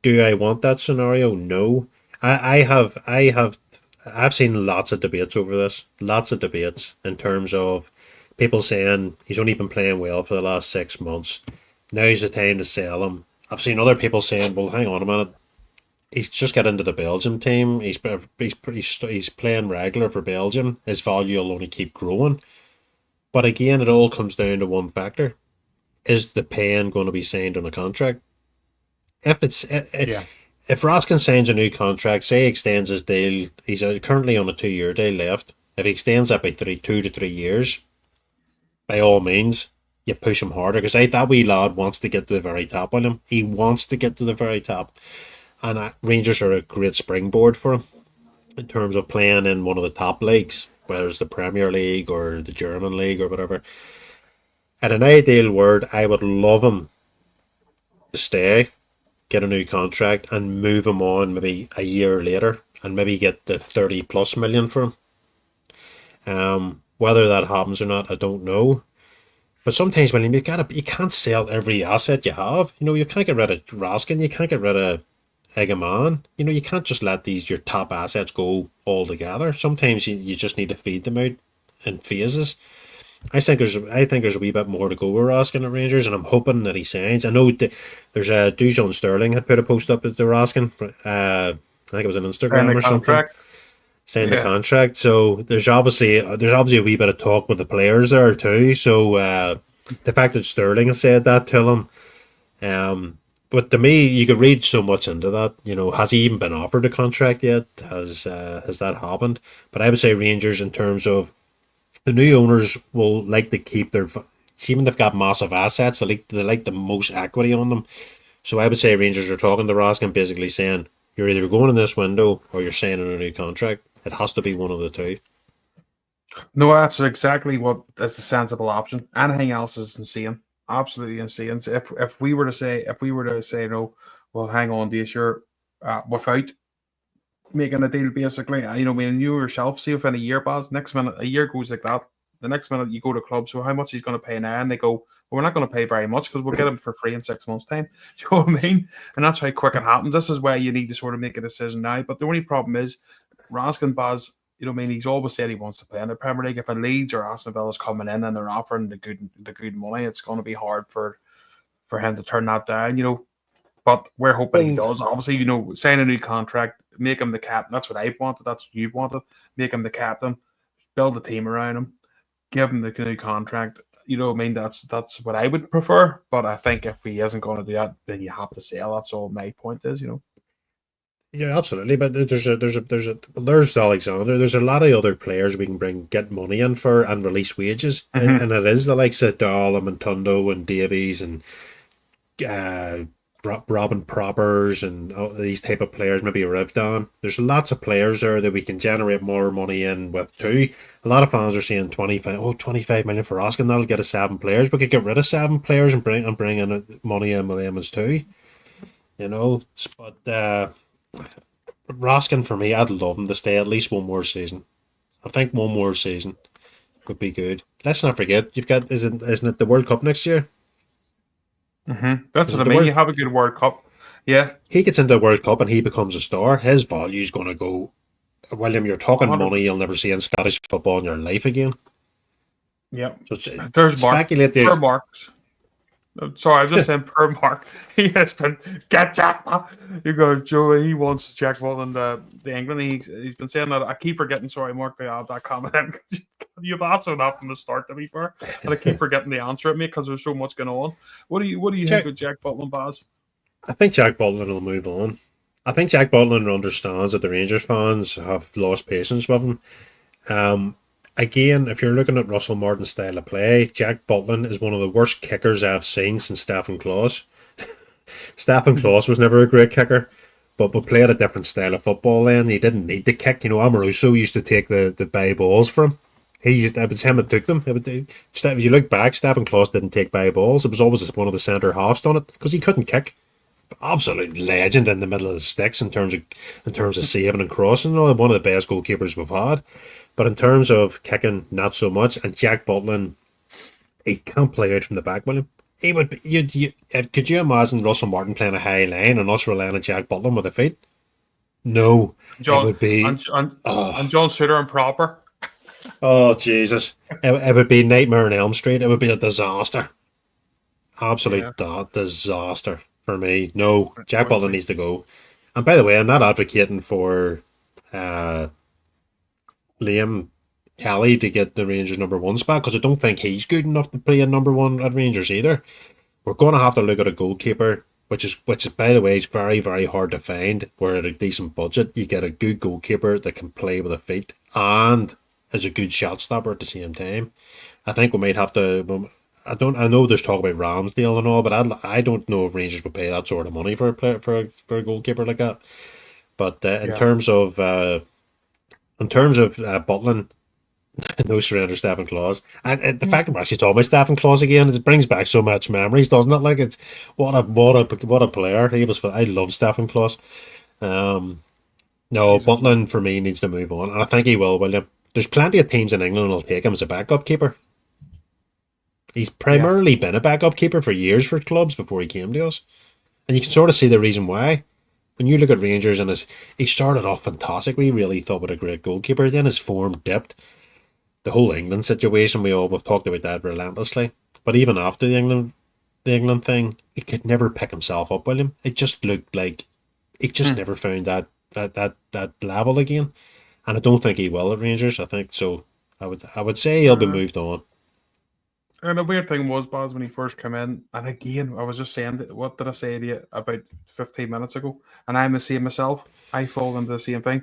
Do I want that scenario? No. I've seen lots of debates over this. Lots of debates in terms of people saying he's only been playing well for the last 6 months. Now's the time to sell him. I've seen other people saying, well, hang on a minute. He's just got into the Belgium team. He's playing regular for Belgium. His value will only keep growing. But again, it all comes down to one factor: is the pen going to be signed on a contract? If it's Yeah. if Raskin signs a new contract, say he extends his deal, he's currently on a 2 year deal left. If he extends that by 2 to 3 years, by all means, you push him harder because that wee lad wants to get to the very top on him. He wants to get to the very top, and Rangers are a great springboard for him in terms of playing in one of the top leagues, whether it's the Premier League or the German League or whatever. In an ideal world, I would love him to stay, get a new contract, and move him on maybe a year later, and maybe get the 30+ million for him. Whether that happens or not, I don't know. But sometimes, William, you can't sell every asset you have. You can't get rid of Raskin, you can't get rid of Hegeman. You can't just let your top assets go altogether. Sometimes you just need to feed them out in phases. I think there's a wee bit more to go with Raskin at Rangers, and I'm hoping that he signs. I know there's a Dujon Sterling had put a post up at the Raskin. I think it was on Sign Instagram the or something. contract. Signed the Yeah. contract. So there's obviously a wee bit of talk with the players there too. So the fact that Sterling has said that to him, but to me, you could read so much into that. Has he even been offered a contract yet? Has that happened? But I would say Rangers, in terms of the new owners, will like to keep their. Even they've got massive assets, they like the most equity on them. So I would say Rangers are talking to Raskin, basically saying you're either going in this window or you're signing a new contract. It has to be one of the two. No, that's exactly what is the sensible option. Anything else is insane. Absolutely insane. So if we were to say no, well, hang on, do you sure without making a deal, basically. I mean, you yourself see within a year, Baz, next minute, a year goes like that. The next minute you go to club, so how much he's going to pay now? And they go, well, we're not going to pay very much because we'll get him for free in 6 months' time. Do you know what I mean? And that's how quick it happens. This is where you need to sort of make a decision now. But the only problem is, Raskin Baz, he's always said he wants to play in the Premier League. If a Leeds or Aston Villa is coming in and they're offering the good money, it's going to be hard for him to turn that down. But we're hoping he does. Obviously, sign a new contract, make him the captain. That's what I wanted. That's what you've wanted. Make him the captain, build a team around him, give him the new contract. That's what I would prefer. But I think if he isn't going to do that, then you have to sell. That's all my point is. Yeah, absolutely. But there's Alexander. There's a lot of other players we can get money in for and release wages, and it is the likes of Dahl and Montundo and Davies and Robin Proppers and all these type of players, maybe Rivdan. There's lots of players there that we can generate more money in with too. A lot of fans are saying 25 million for Raskin, that'll get us 7 players. We could get rid of 7 players and bring in money in with them as too. But Raskin, for me, I'd love him to stay at least one more season. I think one more season would be good. Let's not forget, you've got isn't it the World Cup next year? That's what I mean. You have a good World Cup. Yeah. He gets into the World Cup and he becomes a star. His value is going to go. William, you're talking money you'll never see in Scottish football in your life again. Yeah. So there's Marks. Sorry, I was just saying per Mark. He has been get Jack. You go, Joe. He wants Jack Butland the England. He's been saying that. I keep forgetting. Sorry, Mark. That comment because you've asked enough from the start. To be fair, and I keep forgetting the answer at me because there's so much going on. What do you think of Jack Butland, Baz? I think Jack Butland will move on. I think Jack Butland understands that the Rangers fans have lost patience with him. Again, if you're looking at Russell Martin's style of play, Jack Butland is one of the worst kickers I've seen since Stephen Klaus. Stephen Klaus was never a great kicker, but we played a different style of football then. He didn't need to kick. Amoruso used to take the by balls for him. It was him that took them. If you look back, Stephen Klaus didn't take by balls. It was always one of the centre halves on it because he couldn't kick. Absolute legend in the middle of the sticks in terms of saving and crossing. One of the best goalkeepers we've had. But in terms of kicking, not so much. And Jack Butland, he can't play out from the back, William. he would be, could you imagine Russell Martin playing a high line and us relying on Jack Butland with a feet? No, it John would be, and and, and oh, John Suter and proper. oh Jesus. It would be Nightmare on Elm Street. It would be a disaster. Yeah, Absolute disaster for me. No, it Jack would Butland be. needs to go. And by the way, I'm not advocating for uh, Liam Kelly to get the Rangers number one spot because I don't think he's good enough to play a number one at Rangers either. We're going to have to look at a goalkeeper, which is by the way is very very hard to find. Where at a decent budget you get a good goalkeeper that can play with a feet and is a good shot stopper at the same time. I think we might have to. I don't. I know there's talk about Ramsdale and all, but I don't know if Rangers would pay that sort of money for a player, for a goalkeeper like that. But Yeah. in terms of Butland, no surrender, Stephen Claus. And the fact that we're actually talking about Stephen Claus again, it brings back so much memories, doesn't it? Like it's what a player he was. I love Stephen Claus. Um, no, He's a Butland for me needs to move on, and I think he will. William, there's plenty of teams in England who'll take him as a backup keeper. He's yeah. primarily been a backup keeper for years for clubs before he came to us, and you can sort of see the reason why. When you look at Rangers and he started off fantastic, we really thought with a great goalkeeper. Then his form dipped. The whole England situation, we've talked about that relentlessly. But even after the England thing, he could never pick himself up, William. It just looked like he just Hmm. never found that level again. And I don't think he will at Rangers. I think so. I would say he'll be Uh, moved on. and the weird thing was, Baz, when he first came in, and again, I was just saying, what did I say to you about 15 minutes ago? And I'm the same myself. I fall into the same thing.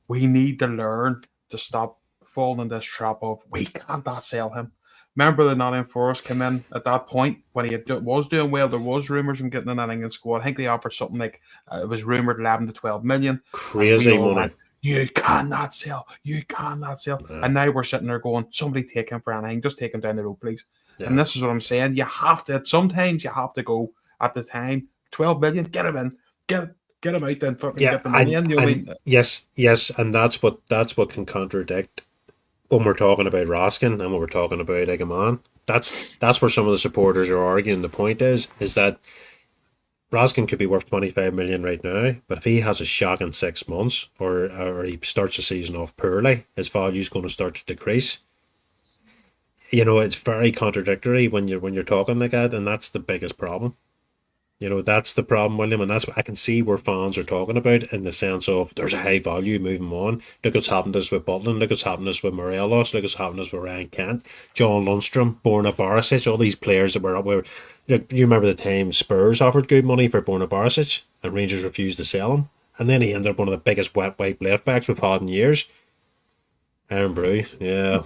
We need to learn to stop falling in this trap of we can't not sell him. Remember the Nottingham Forest came in at that point when was doing well. There was rumours of him getting in that England squad. I think they offered something like it was rumoured 11 to 12 million, and we Crazy all money. went, "You cannot sell, you cannot sell." Yeah, And now we're sitting there going, "Somebody take him for anything. Just take him down the road, please." And yeah, this is what I'm saying. You have to. Sometimes you have to go at the time. 12 million, get him in, get him out, then fucking yeah. get the money And in. You know what I and mean? yes, yes, and that's what can contradict when we're talking about Raskin and when we're talking about Egaman. That's where some of the supporters are arguing. The point is that Raskin could be worth 25 million right now, but if he has a shock in 6 months or he starts the season off poorly, his value's going to start to decrease. It's very contradictory when you're talking like that, and that's the biggest problem. That's the problem, William, and that's what I can see where fans are talking about in the sense of there's a high value moving on. Look what's happened to us with Butland, look what's happened to us with Morelos, look what's happened to us with Ryan Kent, John Lundstrom, Borna Barisic, all these players that were up where you remember the time Spurs offered good money for Borna Barisic and Rangers refused to sell him. And then he ended up one of the biggest wet wipe left backs we've had in years. Aaron Brew, yeah.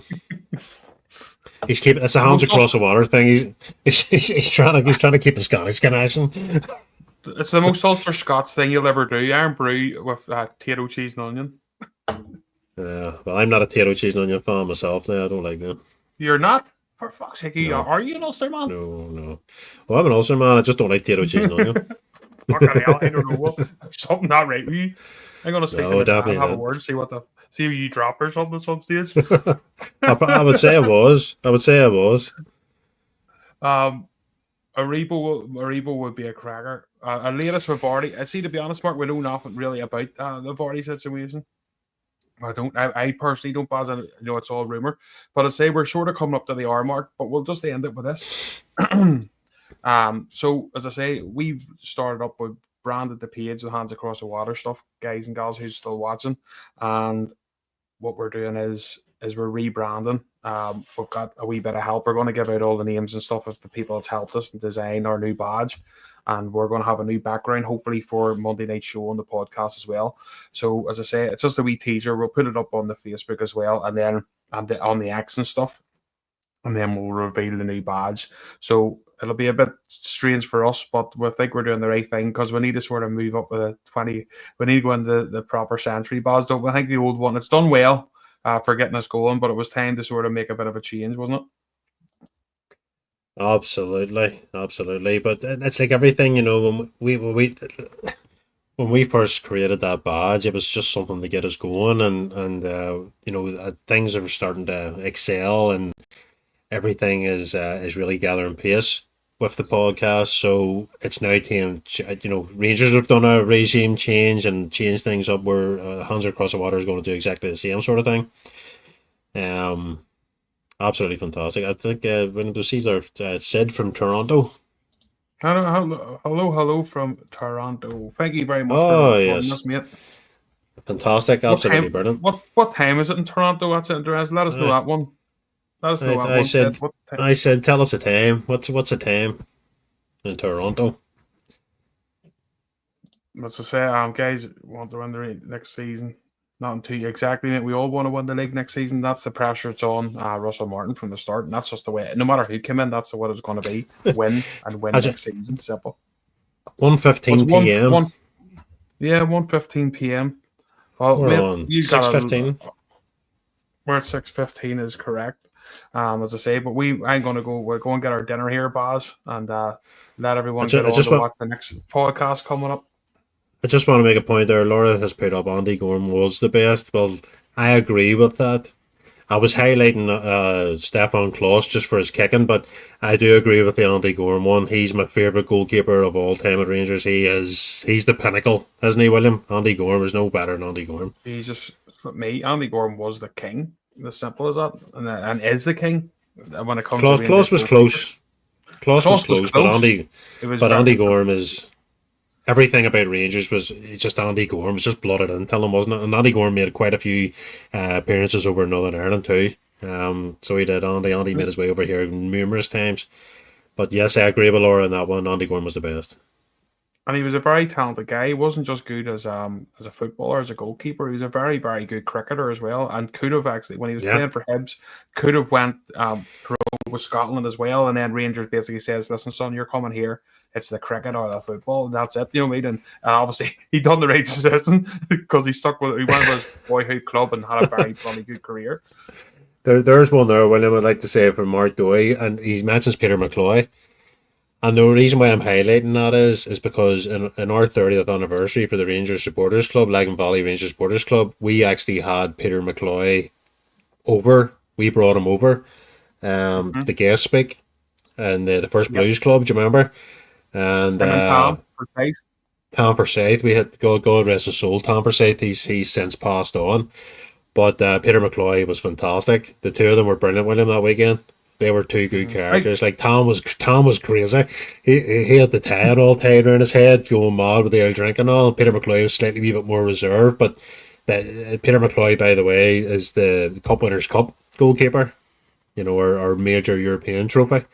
He's keeping it's a hands Most across the water thing. He's trying to keep the Scottish connection. It's the most Ulster Scots thing you'll ever do. Iron brew with potato, cheese, and onion. Yeah, well, I'm not a potato cheese and onion fan myself. Now I don't like them. You're not? For fuck's sake, No, are you an Ulster man? no, no. Well, I'm an Ulster man. I just don't like potato cheese and onion. Fucking hell, I don't know. Well, something not right with you. I'm gonna speak to No, my dad, definitely have a not. word, see you drop or something at some stage. I would say I was. I would say I was. um, Aribo would be a cracker. A latest with Vardy. See, to be honest, Mark, we know nothing really about the Vardy situation. I personally don't, Baz. It's all rumor, but I say we're sort of coming up to the hour mark. But we'll just end it with this. So as I say, we've started up with branded the page, the Hands Across the Water stuff, guys and gals who's still watching, and what we're doing is we're rebranding. We've got a wee bit of help. We're going to give out all the names and stuff of the people that's helped us design our new badge, and we're going to have a new background hopefully for Monday night show on the podcast as well. So as I say, it's just a wee teaser. We'll put it up on the Facebook as well, and then on the X and stuff, and then we'll reveal the new badge. So it'll be a bit strange for us, but we think we're doing the right thing because we need to sort of move up with a 20. We need to go into the proper century badge. Don't we? I think the old one, it's done well for getting us going, but it was time to sort of make a bit of a change, wasn't it? Absolutely, absolutely. But it's like everything, when we first created that badge, it was just something to get us going, and things are starting to excel, and everything is really gathering pace. with the podcast, so it's now time. Rangers have done a regime change and changed things up. Where Hands Across the Water is going to do exactly the same sort of thing. Absolutely fantastic. I think when we see Sid from Toronto. Hello from Toronto. Thank you very much Oh for joining yes, us, mate. fantastic, What absolutely time? brilliant. What time is it in Toronto? That's interesting. Let us know Uh, that one. Let us know that I one. Said said, what time? tell us a time. What's a time in Toronto? What's to say? Guys want to win the next season. Not too exactly, mate. We all want to win the league next season. That's the pressure it's on Russell Martin from the start, and that's just the way. No matter who came in, that's what it's going to be. Win and win Has it next season. Simple. What's 1:15 p.m. 1:15 p.m. Well, We're mate, on you got 6:15. we're at 6:15 is correct. As I say, but we ain't gonna go. We're going to get our dinner here, Baz, and let I everyone just, get I on just to want watch the next podcast coming up. I just want to make a point there. Laura has put up Andy Gorham was the best. Well, I agree with that. I was highlighting Stefan Kloss just for his kicking, but I do agree with the Andy Gorham one. He's my favourite goalkeeper of all time at Rangers. He's the pinnacle, isn't he, William? Andy Gorham is no better than Andy Gorham. Jesus, me, Andy Gordon was the king. As simple as that, and is the king when it comes to Rangers Kloss was goalkeepers. close. Kloss was Kloss was close, but close. It was very Andy close. Gorham is everything about Rangers was just Andy Gorham was just blooded into him, wasn't it? And Andy Gorham made quite a few appearances over in Northern Ireland too. So he did. Andy made his way over here numerous times. But yes, I agree with Laura on that one. Andy Gorham was the best. And he was a very talented guy. He wasn't just good as a footballer, as a goalkeeper. He was a very, very good cricketer as well, and could have actually, when he was Yeah. playing for Hibs, could have went pro with Scotland as well. And then Rangers basically says, "Listen, son, you're coming here. It's the cricket or the football. And that's it." You know what I mean? And obviously, he done the right decision because he went with his boyhood club and had a very bloody good career. There's one there, William, I'd like to say for Mark Doy, and he mentions Peter McCloy. And the reason why I'm highlighting that is because in our 30th anniversary for the Rangers Supporters Club, Lagan Valley Rangers Supporters Club, we actually had Peter McCloy over. We brought him over, Mm-hmm. the guest speak, and the first Yep. Blues Club. Do you remember? And Him and Tom for safe. Tom Forsyth, we had God rest his soul. Tom Forsyth, he's since passed on, but Peter McCloy was fantastic. The two of them were brilliant with him that weekend. They were two good Right. characters. Like Tom was crazy. He had the tie all tied around his head, going mad with the old drink and all. And Peter McCloy was slightly a wee bit more reserved, but Peter McCloy, by the way, is the Cup Winners' Cup goalkeeper. Our major European trophy.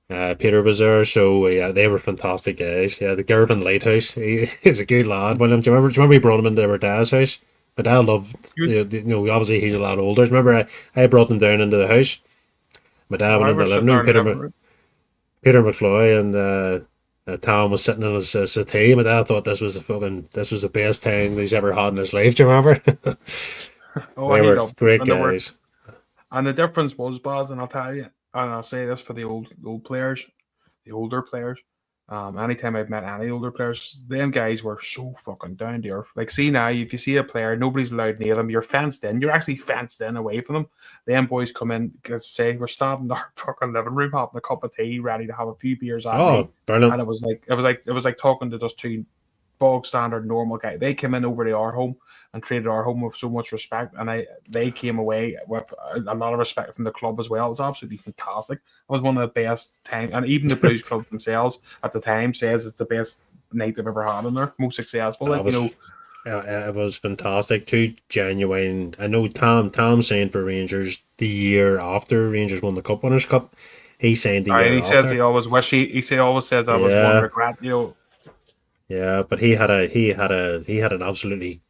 Peter was there, so yeah, they were fantastic guys. Yeah, the Gervin Lighthouse, he was a good lad. William, do you remember we brought him into our dad's house? My dad loved, obviously he's a lot older. Do you remember I brought them down into the house? My dad went I into was the living sitting there room. in the living room. Peter McCloy and Tom was sitting in his settee. My dad thought this was the best time he's ever had in his life. Do you remember? Oh, They he were loved it. great guys. And the difference was, Baz, and I'll tell you, and I'll say this for the older players. Anytime I've met any older players, them guys were so fucking down to earth. Like, see now, if you see a player, nobody's allowed near them. You're fenced in. You're actually fenced in away from them. Them boys come in, say we're standing in our fucking living room having a cup of tea, ready to have a few beers at Oh, me, brilliant. and it was like talking to just two bog standard normal guy. They came in over to our home and treated our home with so much respect, and they came away with a lot of respect from the club as well. It was absolutely fantastic. It was one of the best times, and even the Blues Club themselves at the time says it's the best night they've ever had in there, most successful. It was fantastic. Two genuine. I know Tom signed for Rangers the year after Rangers won the Cup Winners' Cup. He signed the And year he says he after. always wish he always says that was one Yeah, regret. yeah, but he had an absolutely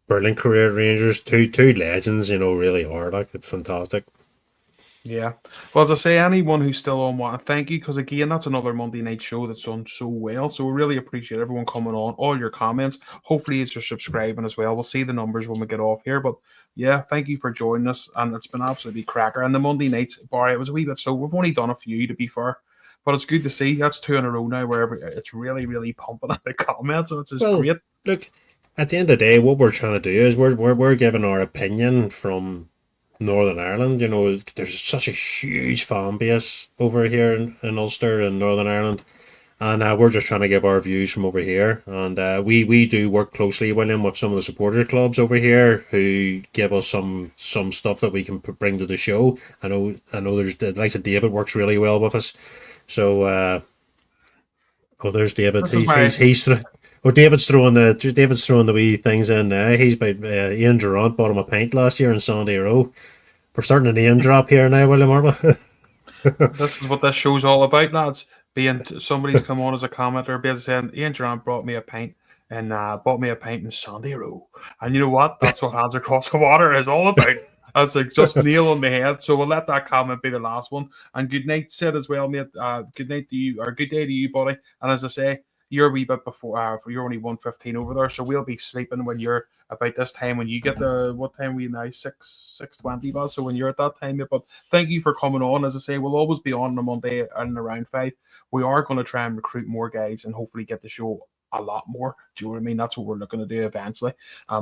brilliant career at Rangers. Two legends, really are like fantastic. Yeah. Well, as I say, anyone who's still on, want to thank you because, again, that's another Monday night show that's done so well. So we really appreciate everyone coming on, all your comments. Hopefully, you're subscribing as well. We'll see the numbers when we get off here. But yeah, thank you for joining us. And it's been absolutely cracker. And the Monday nights, Barry, it was a wee bit slow. We've only done a few, to be fair. But it's good to see. That's 2 in a row now where it's really, really pumping at the comments. So it's just Well, great. look, at the end of the day, what we're trying to do is we're giving our opinion from Northern Ireland. You know, there's such a huge fan base over here in Ulster and Northern Ireland, and we're just trying to give our views from over here. And we do work closely, William, with some of the supporter clubs over here who give us some stuff that we can bring to the show. I know there's the likes of David works really well with us. So oh, there's David. This is my Oh, David's throwing the wee things in now. He's by Ian Durant bought him a pint last year in Sandy Row. We're starting a name drop here now, William, aren't we? This is what this show's all about, lads. Being somebody's come on as a commenter, basically saying Ian Durant brought me a pint and bought me a pint in Sandy Row. And you know what? That's what Hands Across the Water is all about. That's like just nail on the head. So we'll let that comment be the last one. And good night, Sid, as well, mate. Good night to you, or good day to you, buddy. And as I say, you're a wee bit before. You're only 1:15 over there, so we'll be sleeping when you're about this time. When you get the what time we now 6:20, Baz. So when you're at that time, mate. But thank you for coming on. As I say, we'll always be on a Monday and around 5. We are going to try and recruit more guys and hopefully get the show a lot more. Do you know what I mean? That's what we're looking to do eventually.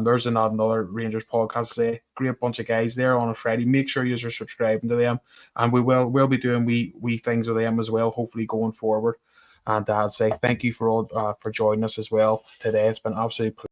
There's another Rangers podcast today. Great bunch of guys there on a Friday. Make sure you're subscribing to them, and we'll be doing wee things with them as well. Hopefully going forward. And I'd say thank you for all for joining us as well today. It's been an absolute pleasure.